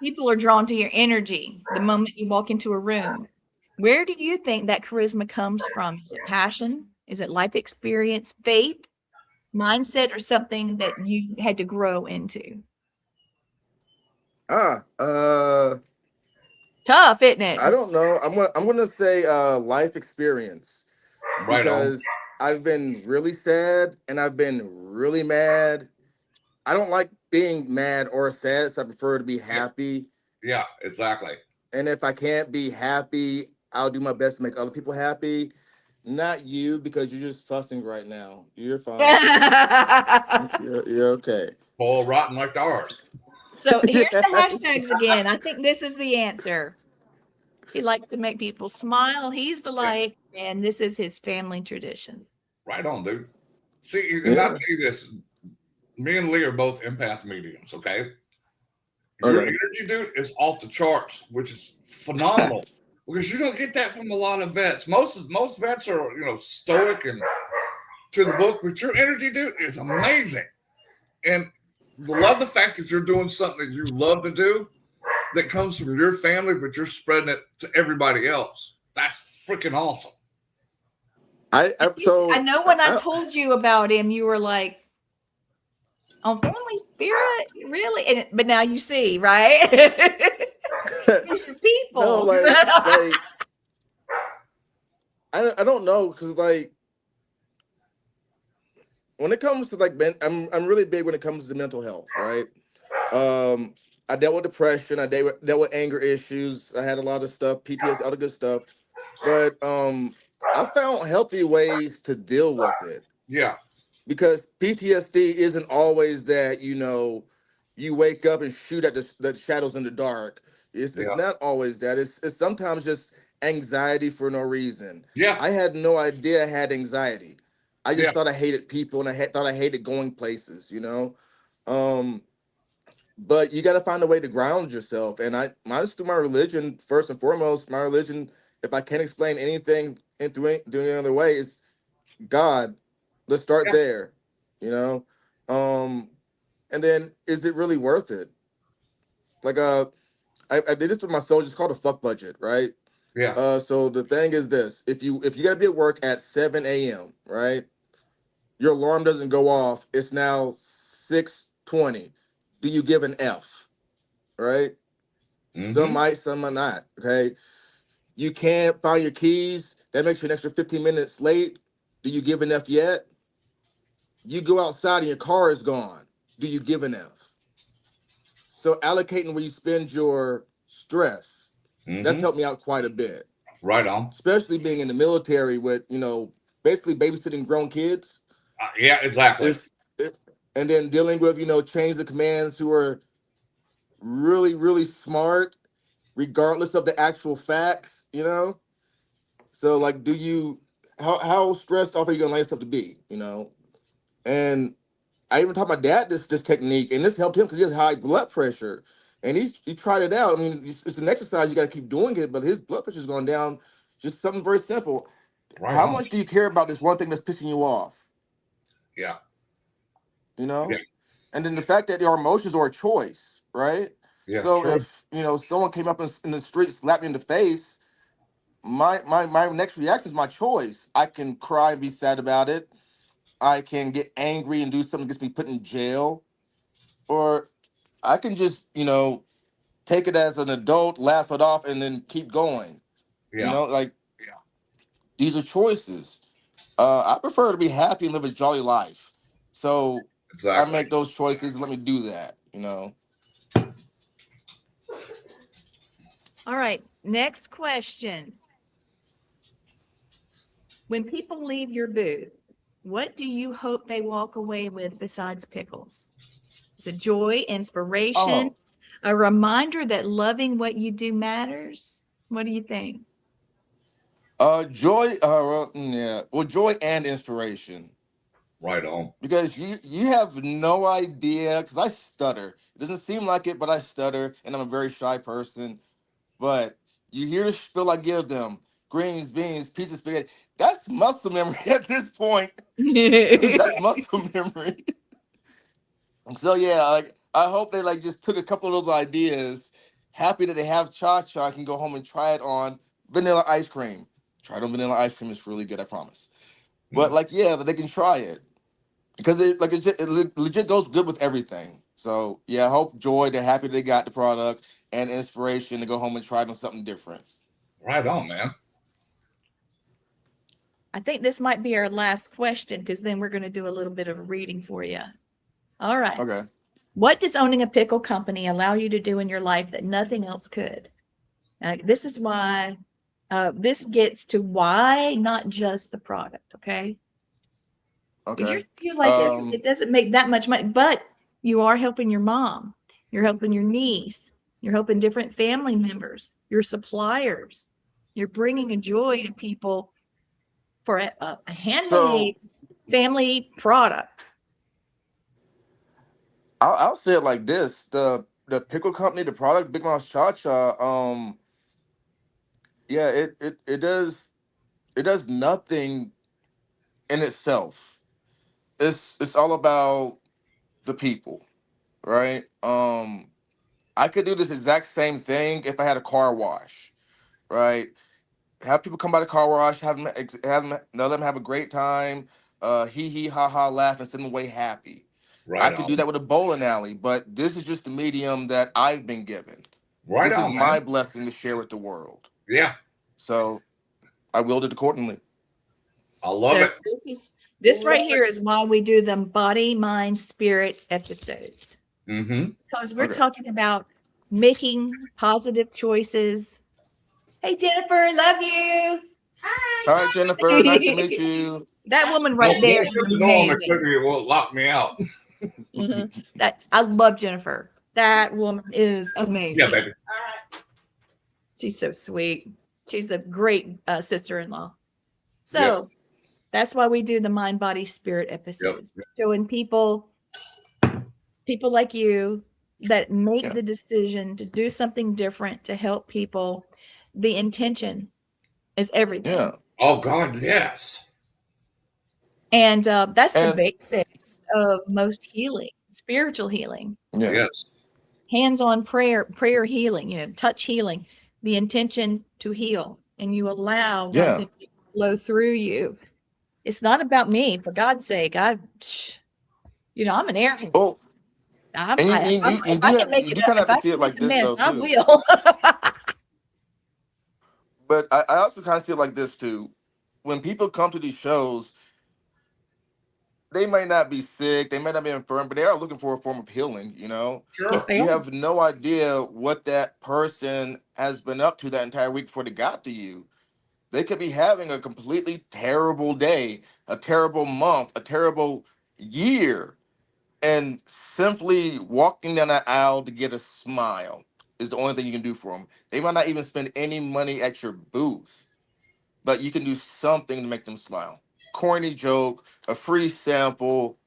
People are drawn to your energy the moment you walk into a room. Where do you think that charisma comes from? Is it passion? Is it life experience, faith, mindset, or something that you had to grow into? Tough, isn't it? I don't know. I'm gonna say life experience. Right because on. I've been really sad and I've been really mad. I don't like being mad or sad, so I prefer to be happy. Yeah, exactly. And if I can't be happy, I'll do my best to make other people happy. Not you, because you're just fussing right now. You're fine. you're okay. All rotten like ours. So here's the hashtags again. I think this is the answer. He likes to make people smile. He's the light, and this is his family tradition. Right on, dude. See, and I'll tell you this. Me and Lee are both empath mediums, okay? Your energy, dude, is off the charts, which is phenomenal. Because you don't get that from a lot of vets. Most vets are, you know, stoic and to the book, but your energy, dude, is amazing. And love the fact that you're doing something that you love to do that comes from your family, but you're spreading it to everybody else. That's freaking awesome. I know when I told you about him, you were like, "On family spirit, really?" But now you see, right? It's your people. No, like I don't know, because like when it comes to like I'm really big when it comes to mental health, right? I dealt with depression. I dealt with anger issues. I had a lot of stuff, PTSD, all the good stuff. But I found healthy ways to deal with it. Yeah. Because PTSD isn't always that, you know, you wake up and shoot at the shadows in the dark. It's not always that. It's sometimes just anxiety for no reason. Yeah. I had no idea I had anxiety. I just thought I hated people and thought I hated going places, you know? But you got to find a way to ground yourself. And mine's through my religion, first and foremost. My religion, if I can't explain anything doing any other way, is God. Let's start there, you know? And then, is it really worth it? Like, I did this with my soldiers. It's called a fuck budget, right? Yeah. So the thing is this: if you got to be at work at 7 a.m., right? Your alarm doesn't go off. It's now 6:20. do you give an F? Right? Some might, some might not. Okay. You can't find your keys. That makes you an extra 15 minutes late. Do you give an F yet? You go outside and your car is gone. Do you give an F? So allocating where you spend your stress, that's helped me out quite a bit. Right on. Especially being in the military with, basically babysitting grown kids. Yeah, exactly. And then dealing with, chains of commands who are really, really smart, regardless of the actual facts, So like, how stressed off are you gonna allow yourself to be, And I even taught my dad this technique, and this helped him because he has high blood pressure, and he tried it out. I mean, it's an exercise, you got to keep doing it, but his blood pressure's going down. Just something very simple. Right How on. much do you care about this one thing that's pissing you off? Yeah. Yeah. And then the fact that your emotions are a choice, right? Yeah. So true. if someone came up in the street, slapped me in the face, my next reaction is my choice. I can cry and be sad about it. I can get angry and do something that gets me put in jail, or I can just take it as an adult, laugh it off, and then keep going. Yeah. These are choices. I prefer to be happy and live a jolly life. So I make those choices and let me do that. All right. Next question. When people leave your booth, what do you hope they walk away with besides pickles? The joy, inspiration, a reminder that loving what you do matters. What do you think? Joy. Yeah. Well, joy and inspiration. Right on. Because you have no idea. Because I stutter. It doesn't seem like it, but I stutter, and I'm a very shy person. But you hear the spiel I give them: greens, beans, pizza, spaghetti. That's muscle memory at this point. That's muscle memory. So yeah, I hope they just took a couple of those ideas. Happy that they have cha-cha, I can go home and try it on vanilla ice cream. Try it on vanilla ice cream, it's really good, I promise. But that they can try it because it legit goes good with everything. So yeah, I hope joy, they're happy they got the product, and inspiration to go home and try it on something different. Right on, man. I think this might be our last question because then we're going to do a little bit of a reading for you. All right. Okay. What does owning a pickle company allow you to do in your life that nothing else could? This is why this gets to why, not just the product, okay? Okay. You're like, it doesn't make that much money, but you are helping your mom. You're helping your niece. You're helping different family members, your suppliers. You're bringing a joy to people for a handmade family product. I'll say it like this: the pickle company, the product, Big Mouth Cha Cha. Yeah, it does nothing in itself. It's all about the people, right? I could do this exact same thing if I had a car wash, right? Have people come by the car wash, let them have a great time, hee hee ha ha, laugh, and send them away happy. I could do that with a bowling alley, but this is just the medium that I've been given. This is my blessing to share with the world. Yeah. So I willed it accordingly. I love it. This right here is why we do them body, mind, spirit episodes. Because we're talking about making positive choices. Hey, Jennifer, love you. Hi, Jennifer. Nice to meet you. That woman right there is amazing. It won't lock me out. That I love Jennifer. That woman is amazing. Yeah, baby. All right. She's so sweet. She's a great sister-in-law. So that's why we do the mind, body, spirit episodes. Showing people like you that make the decision to do something different to help people. The intention is everything. Yeah. Oh God, yes. And that's the basics of most healing, spiritual healing. Yeah. Yes. Hands-on prayer healing, touch healing, the intention to heal, and you allow God's energy to flow through you. It's not about me, for God's sake. I'm an air horn. Oh, If I can make you it do up, kind of if have I to see can it make like a this mess, though I too. will. But I also kind of see it like this too. When people come to these shows, they might not be sick, they might not be infirm, but they are looking for a form of healing, you know? Yes, Sure. they You are. have no idea what that person has been up to that entire week before they got to you. They could be having a completely terrible day, a terrible month, a terrible year, and simply walking down that aisle to get a smile is the only thing you can do for them. They might not even spend any money at your booth, but you can do something to make them smile. Corny joke, a free sample,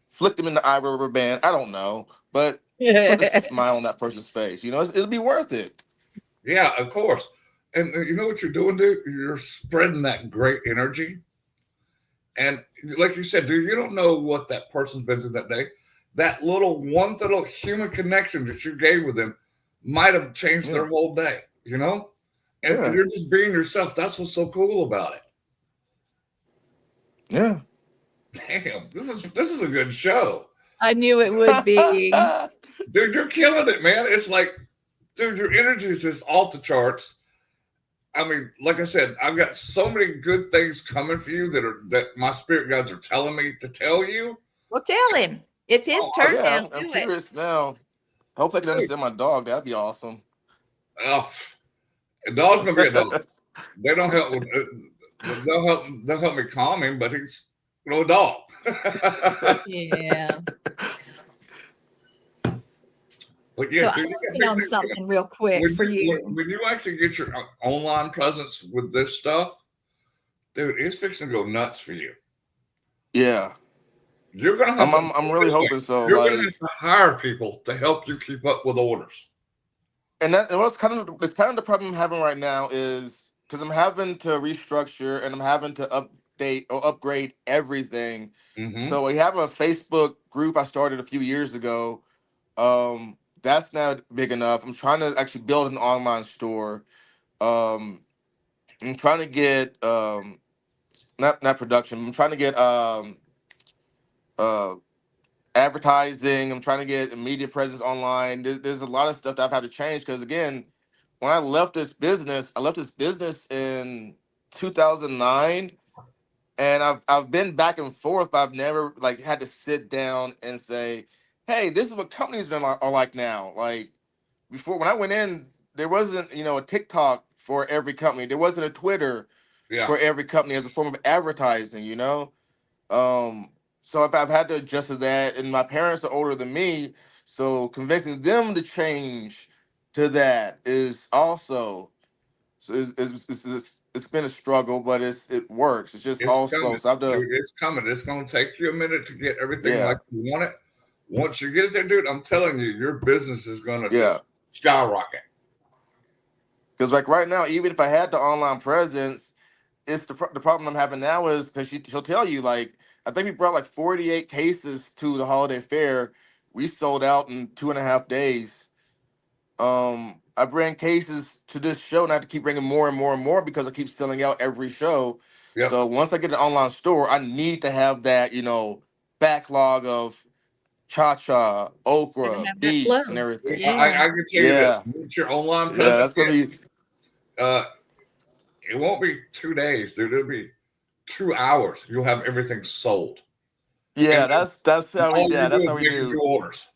flick them in the eye rubber band. I don't know, but put a smile on that person's face. You know, it'll be worth it. Yeah, of course. And you know what you're doing, dude? You're spreading that great energy. And like you said, dude, you don't know what that person's been through that day. That one little human connection that you gave with them might have changed Yeah, their whole day, you know? And yeah, you're just being yourself. That's what's so cool about it. yeah. Damn, this is a good show. I knew it would be. Dude, you're killing it, man. It's like, dude, your energy is just off the charts. I mean, like I said, I've got so many good things coming for you that my spirit guides are telling me to tell you. Well, tell him. It's his Oh, Oh turn yeah, now. I'm Do it. curious now. Hopefully I can dude, understand my dog. That'd be awesome. oh, a dog's gonna be a dog. They don't help with. They'll help me calm him, but he's a dog. Yeah. But So yeah, I'm dude, you got working big on things coming. something real quick for you. When you actually get your online presence with this stuff, dude, it's fixing to go nuts for you. Yeah, You're gonna have I'm to I'm, I'm put it really this way. hoping so. You're gonna Like, have to hire people to help you keep up with orders. and what's kind of the problem I'm having right now is because I'm having to restructure and I'm having to update or upgrade everything. Mm-hmm. So we have a Facebook group I started a few years ago. That's not big enough. I'm trying to actually build an online store. Um, I'm trying to get not production. I'm trying to get uh advertising. I'm trying to get a media presence online. There's a lot of stuff that I've had to change because again, when I left this business in 2009, and I've been back and forth, but I've never like had to sit down and say, "Hey, this is what companies are like now." Like before, when I went in, there wasn't a TikTok for every company. There wasn't a Twitter Yeah. for every company as a form of advertising. Um, so I've had to adjust to that, and my parents are older than me, so convincing them to change to that is also it's been a struggle, but it works. It's just It's all slow. coming, So I have to, dude. It's coming. It's going to take you a minute to get everything yeah, like you want it. Once you get it there, dude, I'm telling you, your business is going to yeah. just skyrocket. Because like right now, even if I had the online presence, it's the problem I'm having now is because she'll tell you like I think we brought like 48 cases to the holiday fair. We sold out in 2.5 days. I bring cases to this show and I have to keep bringing more and more and more because I keep selling out every show. Yep. So once I get an online store, I need to have that, backlog of cha-cha, Gotta okra, have that beets, and flow. everything. Yeah. I can tell you this. Yeah, Once your online yeah, presence that's gonna be. hits, uh, it won't be 2 days, dude. It'll be 2 hours. You'll have everything sold. And Yeah, then that's how we. all you Yeah, do that's is how we make do. new orders.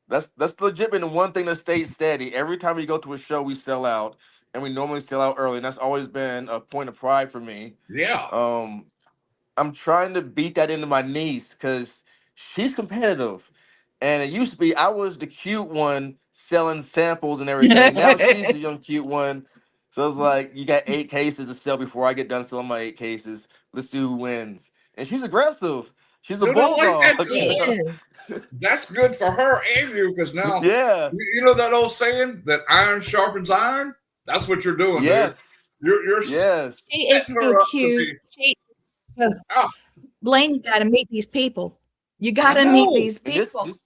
That's legit been the one thing that stays steady. Every time we go to a show, we sell out, and we normally sell out early, and that's always been a point of pride for me. Yeah. Um, I'm trying to beat that into my niece because she's competitive. And it used to be I was the cute one selling samples and everything. Now she's the young cute one. So it's like you got 8 cases to sell before I get done selling my 8 cases. Let's see who wins. And she's aggressive. She's a Dude, I like bulldog, that He though. is. That's good for her and you because now, Yeah. you know that old saying that iron sharpens iron? That's what you're doing, dude. Yes. You're Yes. She is setting so her up to cute. be, Oh, ah, Blaine, you got to meet these people. You got I to meet know. these And this people. this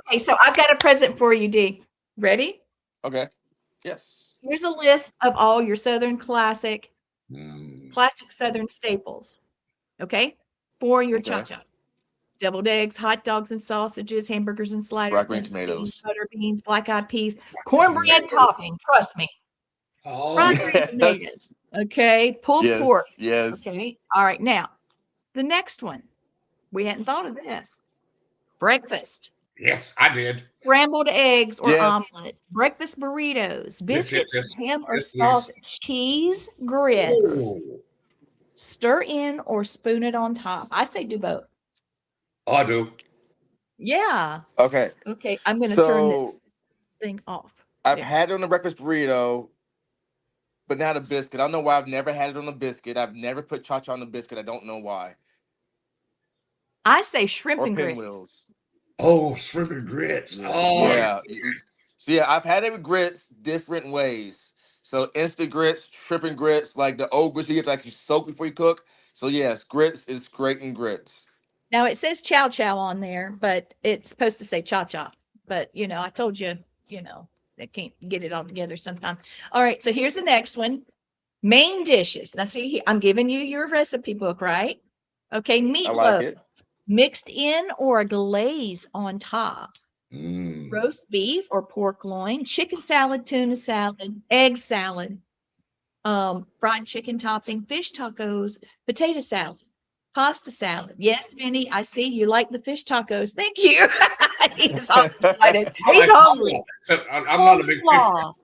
Okay, so I've got a present for you, D. Ready? okay. Yes. Here's a list of all your Southern Mm, classic Southern staples. Okay, for your Okay. cha-cha. deviled eggs, hot dogs and sausages, hamburgers and sliders, Black green beans, tomatoes. butter beans, black-eyed peas, cornbread topping. Trust me. Fried green Yes. tomatoes. Okay. Pulled pork. Yes. Yes. Okay. All right. Now, the next one. We hadn't thought of this. Breakfast. Yes, I did. Scrambled eggs or Yes. omelets, breakfast burritos, Yes, yes, biscuits, yes. ham or Yes, please. sausage, cheese, grits, Oh, stir in or spoon it on top. I say do both. I do. Yeah. Okay. Okay. I'm going to turn So this thing off. I've There. had it on the breakfast burrito, but not a biscuit. I don't know why I've never had it on a biscuit. I've never put cha-cha on a biscuit. I don't know why. I say shrimp Or and grits. pinwheels. Oh, shrimp and grits. Yeah. Oh, Yeah. yes. So yeah, I've had it with grits different ways. So instant grits, shrimp and grits, like the old grits you have to actually soak before you cook. So yes, grits is great in grits. Now it says chow chow on there, but it's supposed to say cha cha. But I told you, they can't get it all together sometimes. All right, so here's the next one. Main dishes. Now see, I'm giving you your recipe book, right? Okay, I like meatloaf, it. mixed in or a glaze on top. Mm. Roast beef or pork loin, chicken salad, tuna salad, egg salad, fried chicken topping, fish tacos, potato salad, pasta salad. Yes, Vinny, I see you like the fish tacos. Thank you. He's all excited. I He's like hungry. I'm not a big fish. Coleslaw,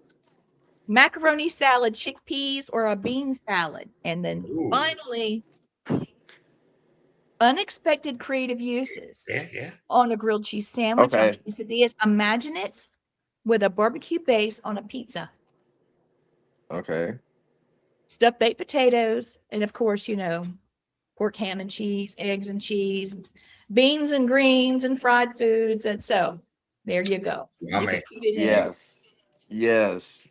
macaroni salad, chickpeas, or a bean salad. And then Ooh. finally, unexpected creative uses Yeah, yeah. on a grilled cheese sandwich, on Okay. quesadillas. Imagine it with a barbecue base on a pizza. Okay. Stuffed baked potatoes, and of course, pork, ham, and cheese, eggs and cheese, beans and greens, and fried foods. And so there you go. You can Yummy. put it in. Yes. Yes.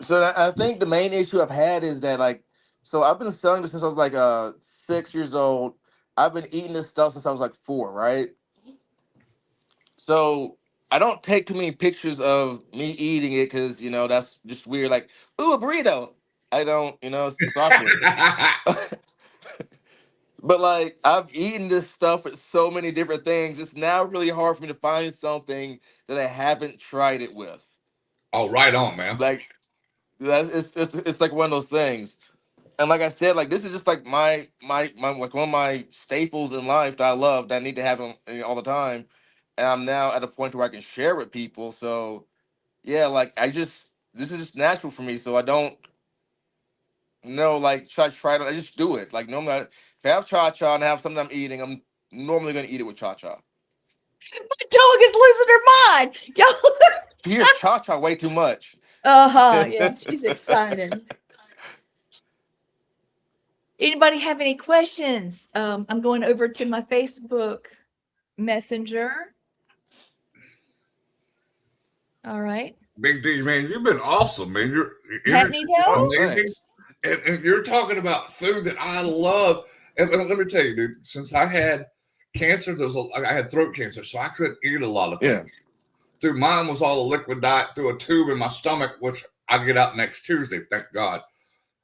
So I think the main issue I've had is that so I've been selling this since I was like 6 years old. I've been eating this stuff since I was like 4, right? So I don't take too many pictures of me eating it because that's just weird. Like, ooh, a burrito. I don't, it's awkward. But like I've eaten this stuff with so many different things. It's now really hard for me to find something that I haven't tried it with. Oh, right on, man. Like it's like one of those things. And like I said, like this is just like my like one of my staples in life that I love that I need to have them all the time. And I'm now at a point where I can share with people. So yeah, like this is just natural for me. So I don't like try it. I just do it. Like normally, if I have cha-cha and I have something I'm eating, I'm normally gonna eat it with cha-cha. My dog is losing her mind. Y'all. She hears cha-cha way too much. Yeah, she's excited. Anybody have any questions? I'm going over to my Facebook Messenger. All right. Big D, man, you've been awesome, man. You're Oh, amazing. And you're talking about food that I love. And let me tell you, dude, since I had cancer, I had throat cancer, so I couldn't eat a lot of things. Yeah. Through mine was all a liquid diet through a tube in my stomach, which I get out next Tuesday, thank God.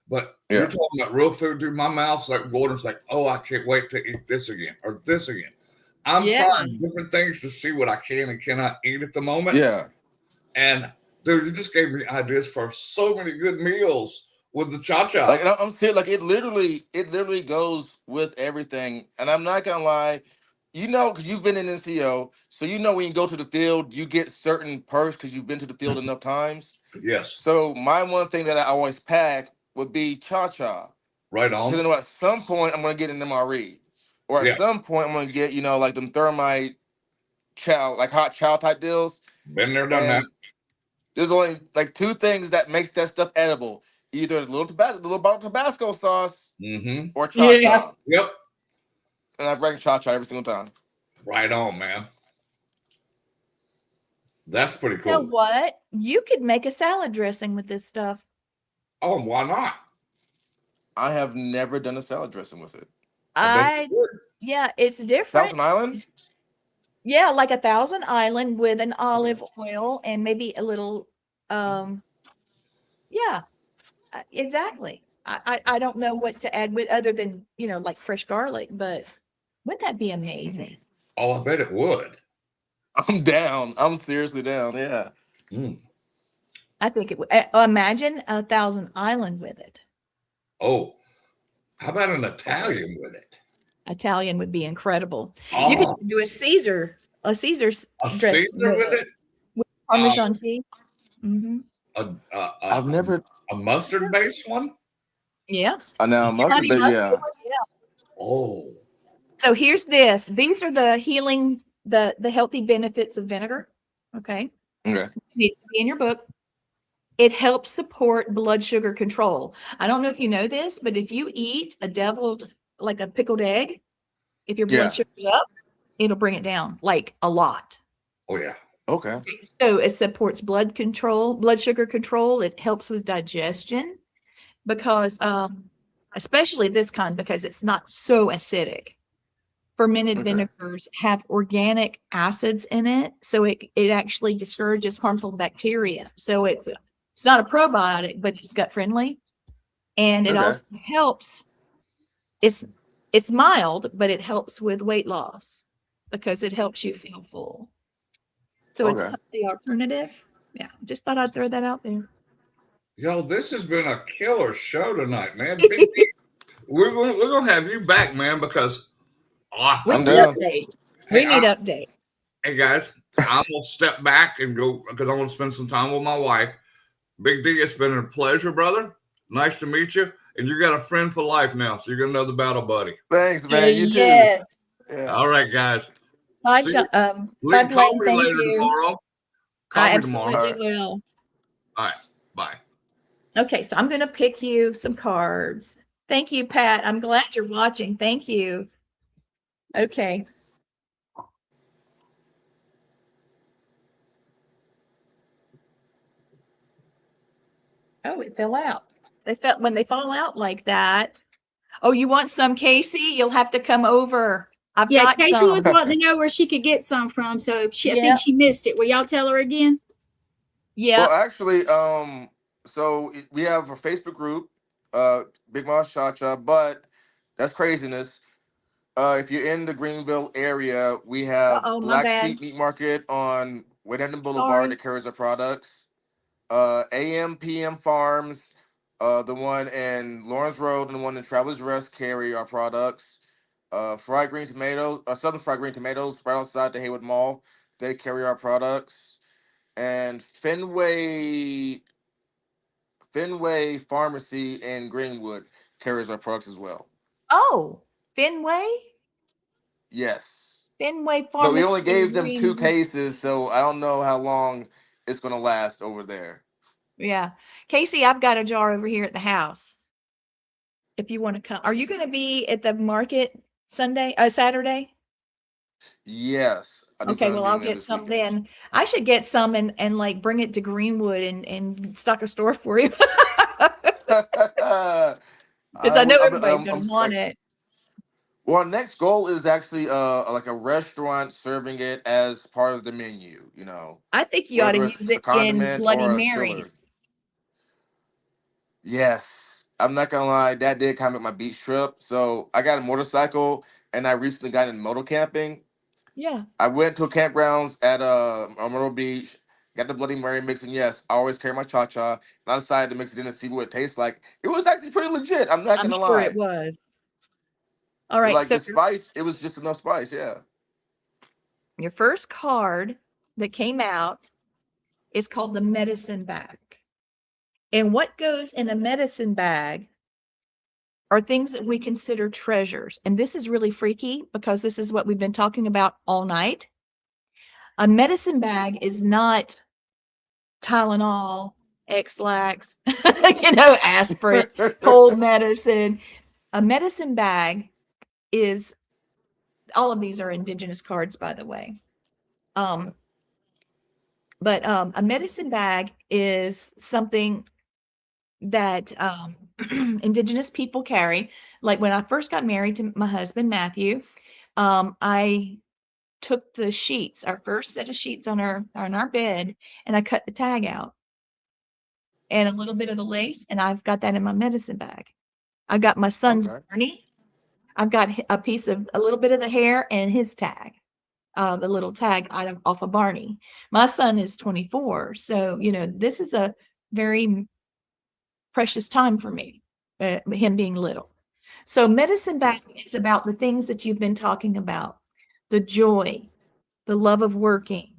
But you're talking about real food, dude. My mouth's like water's like, oh, I can't wait to eat this again or this again. I'm trying different things to see what I can and cannot eat at the moment. Yeah. And dude, you just gave me ideas for so many good meals with the cha-cha. Like I'm serious, like it literally goes with everything. And I'm not gonna lie, because you've been in NCO, so when you go to the field, you get certain perks because you've been to the field enough times. Yes. So my one thing that I always pack would be cha-cha. Right on. Because at some point I'm gonna get an MRE. Or at some point I'm gonna get, like them thermite chow, like hot chow type deals. Been there, done that. There's only like 2 things that makes that stuff edible. Either the little bottle of Tabasco sauce or cha-cha. Yeah. Yep. And I bring cha-cha every single time. Right on, man. That's pretty cool. You know what? You could make a salad dressing with this stuff. Oh, why not? I have never done a salad dressing with it. Yeah, it's different. Thousand Island? Yeah, like a Thousand Island with an olive oil and maybe a little, yeah, exactly. I don't know what to add with other than, like fresh garlic, but Wouldn't that be amazing? Oh, I bet it would. I'm down. I'm seriously down. Yeah. Mm. I think it would. Imagine a Thousand Island with it. Oh, how about an Italian with it? Italian would be incredible. You could Oh, do a Caesar's a dress Caesar with it? with Uh, Parmesan cheese. Hmm. a, a, I've a, never. a mustard based one? Yeah. I know mustard, Honey but mustard. yeah. Yeah. Oh, So here's this. These are the healing, the healthy benefits of vinegar. Okay. Okay. Which needs to be in your book. It helps support blood sugar control. I don't know if you know this, but if you eat a deviled, like a pickled egg, if your blood Yeah. sugar's up, it'll bring it down like a lot. oh yeah. Okay. So it supports blood control, blood sugar control. It helps with digestion because, especially this kind, because it's not so acidic. Fermented Okay. vinegars have organic acids in it, so it actually discourages harmful bacteria. So it's not a probiotic, but it's gut friendly, and it Okay. also helps. It's mild, but it helps with weight loss because it helps you feel full. So it's Okay. the alternative. Yeah, just thought I'd throw that out there. Yo, this has been a killer show tonight, man. We're gonna have you back, man, because We I'm need down. update. hey, We need update. hey guys, I'm gonna step back and go because I want to spend some time with my wife. Big D, it's been a pleasure, brother. Nice to meet you. And you got a friend for life now, so you're gonna know the battle, buddy. Thanks, man. You too. Yes. Yeah. All right, guys. Bye, See you. bye, Lee, call Blaine. me Thank later you. tomorrow. I Call me tomorrow. absolutely All right. will. All right. Bye. Okay, so I'm going to pick you some cards. Thank you, Pat. I'm glad you're watching. Thank you. Okay. Oh, it fell out. When they fall out like that. Oh, you want some, Casey? You'll have to come over. I've Yeah, got Casey some. was wanting to know where she could get some from, so I Yep. think she missed it. Will y'all tell her again? Yeah. Well, actually, so we have a Facebook group, Big Moss Cha-Cha, but that's craziness. If you're in the Greenville area, we have Uh-oh, my Black's bad. Meat Market on Wayhampton Boulevard Sorry. that carries our products. AM PM Farms, the one in Lawrence Road and the one in Travelers Rest carry our products. Fried green tomatoes, Southern fried green tomatoes, right outside the Haywood Mall, they carry our products. And Fenway Pharmacy in Greenwood carries our products as well. Oh, Fenway? Yes. Fenway But we Pharmacy only in gave them 2 Greenwood. cases, so I don't know how long it's going to last over there. Yeah. Casey, I've got a jar over here at the house. If you want to come. Are you going to be at the market Saturday? Yes, I do Okay, plan on well, being I'll there get this some weekend. then. I should get some and like bring it to Greenwood and stock a store for you. Because I know everybody's going to want it. Well, our next goal is actually like a restaurant serving it as part of the menu, I think you ought to whether use it's a it in condiment Bloody or a filler. Marys. Yes, I'm not gonna lie, that did kind of make my beach trip. So I got a motorcycle and I recently got in moto camping. Yeah. I went to a campgrounds at Myrtle Beach, got the Bloody Mary mix, and yes, I always carry my cha-cha. And I decided to mix it in and see what it tastes like. It was actually pretty legit. I'm not I'm gonna sure it lie. was. All right. Like So the spice, it was just enough spice. Yeah. your first card that came out is called the medicine bag. And what goes in a medicine bag are things that we consider treasures. And this is really freaky because this is what we've been talking about all night. A medicine bag is not Tylenol, X-Lax, aspirin, cold medicine. A medicine bag is, all of these are indigenous cards, by the way. But a medicine bag is something that indigenous people carry. Like when I first got married to my husband, Matthew, I took the sheets, our first set of sheets on our bed, and I cut the tag out and a little bit of the lace, and I've got that in my medicine bag. I got my son's Okay. gurney. I've got a little bit of the hair and his tag, the little tag off of Barney. My son is 24, so this is a very precious time for me, him being little. So medicine bag is about the things that you've been talking about, the joy, the love of working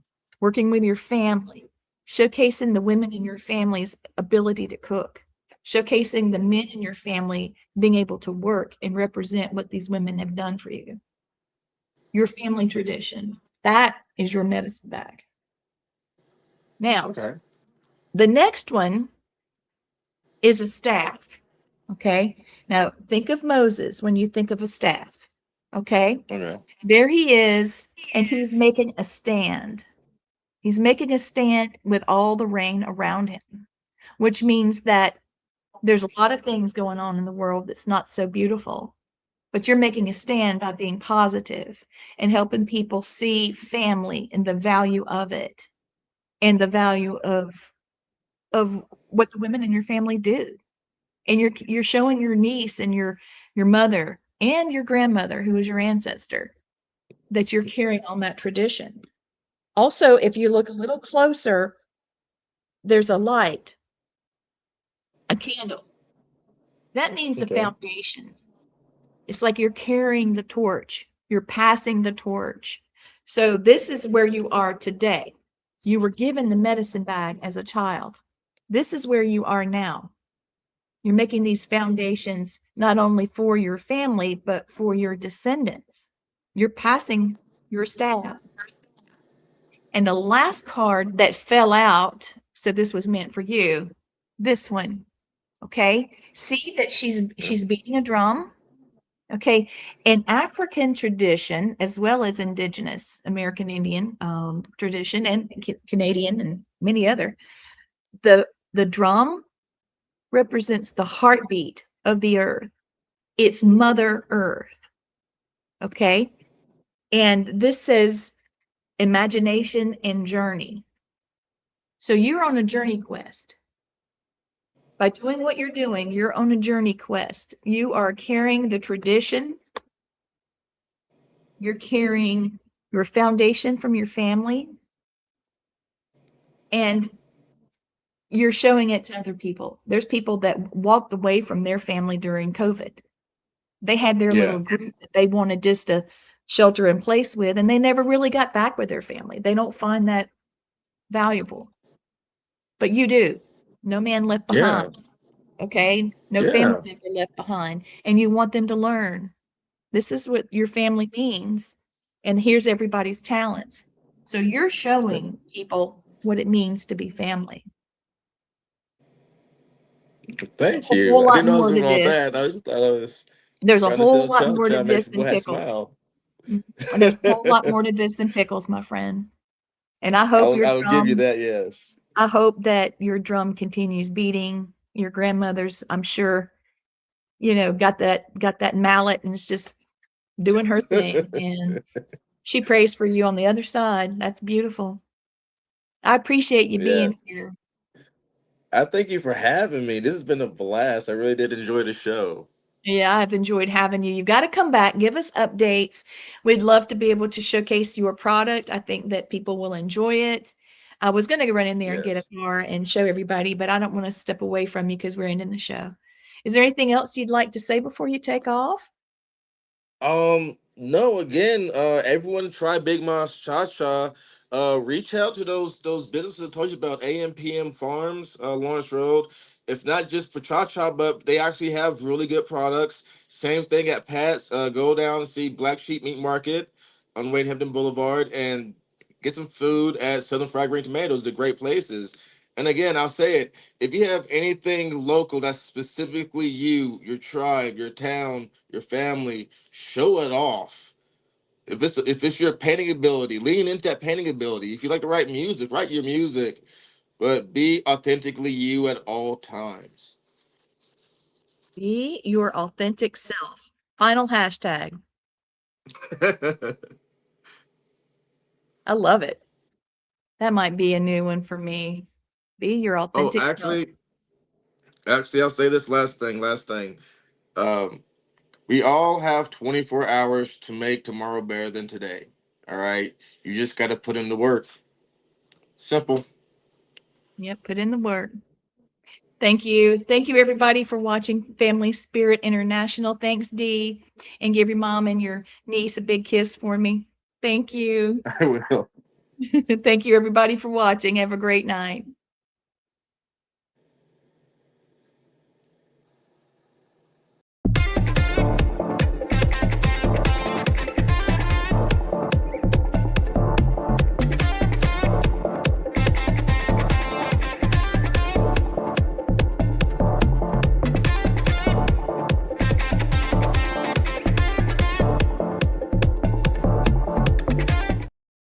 with your family, showcasing the women in your family's ability to cook, showcasing the men in your family being able to work and represent what these women have done for you. Your family tradition. That is your medicine bag. Now, Okay. the next one is a staff. Okay. Now, think of Moses when you think of a staff. Okay. Okay. There he is, and he's making a stand. He's making a stand with all the rain around him, which means that there's a lot of things going on in the world that's not so beautiful, but you're making a stand by being positive and helping people see family and the value of it and the value of what the women in your family do. And you're showing your niece and your mother and your grandmother, who was your ancestor, that you're carrying on that tradition. Also, if you look a little closer, there's a light, a candle. That means a Okay. foundation. It's like you're carrying the torch, you're passing the torch. So this is where you are today. You were given the medicine bag as a child. This is where you are now. You're making these foundations not only for your family, but for your descendants. You're passing your staff. And the last card that fell out, so this was meant for you, this one, okay? See that she's beating a drum, okay? In African tradition, as well as indigenous American Indian tradition and Canadian and many other, the drum represents the heartbeat of the earth. It's Mother Earth, okay? And this says imagination and journey. So you're on a journey quest. By doing what you're doing, you're on a journey quest. You are carrying the tradition. You're carrying your foundation from your family. And you're showing it to other people. There's people that walked away from their family during COVID. They had their little group that they wanted just to shelter in place with, and they never really got back with their family. They don't find that valuable. But you do. No man left Yeah. behind. Okay? No family Yeah. member left behind. And you want them to learn. This is what your family means. And here's everybody's talents. So you're showing people what it means to be family. Thank A you. whole I lot didn't know it was more to all this. that. I just thought I was There's a trying to whole sell lot more to trying to this make people than have pickles. smile. There's a whole lot more to this than pickles, my friend. And I hope I will give you that. Yes. I hope that your drum continues beating. Your grandmother's, I'm sure, got that mallet and is just doing her thing. And she prays for you on the other side. That's beautiful. I appreciate you Yeah. being here. I thank you for having me. This has been a blast. I really did enjoy the show. Yeah, I've enjoyed having you. You've got to come back, give us updates. We'd love to be able to showcase your product. I think that people will enjoy it. I was going to run in there and get a Yes. car and show everybody, but I don't want to step away from you because we're ending the show. Is there anything else you'd like to say before you take off? No, again, everyone try Big Mom's Cha Cha. Reach out to those businesses I told you about, AMPM Farms, Lawrence Road. If not just for Cha Cha, but they actually have really good products. Same thing at Pat's. Go down and see Black Sheep Meat Market on Wade Hampton Boulevard and get some food at Southern Fried Green Tomatoes. They're great places. And again, I'll say it, if you have anything local that's specifically you, your tribe, your town, your family, show it off. If it's your painting ability, lean into that painting ability. If you like to write music, write your music, but be authentically you at all times. Be your authentic self. Final hashtag. I love it. That might be a new one for me. Be your Oh, authentic self. actually, I'll say this last thing. Um, We all have 24 hours to make tomorrow better than today. All right. You just got to put in the work. Simple. Yep, put in the work. Thank you. Thank you, everybody, for watching Family Spirit International. Thanks, Dee. And give your mom and your niece a big kiss for me. Thank you. I will. Thank you, everybody, for watching. Have a great night.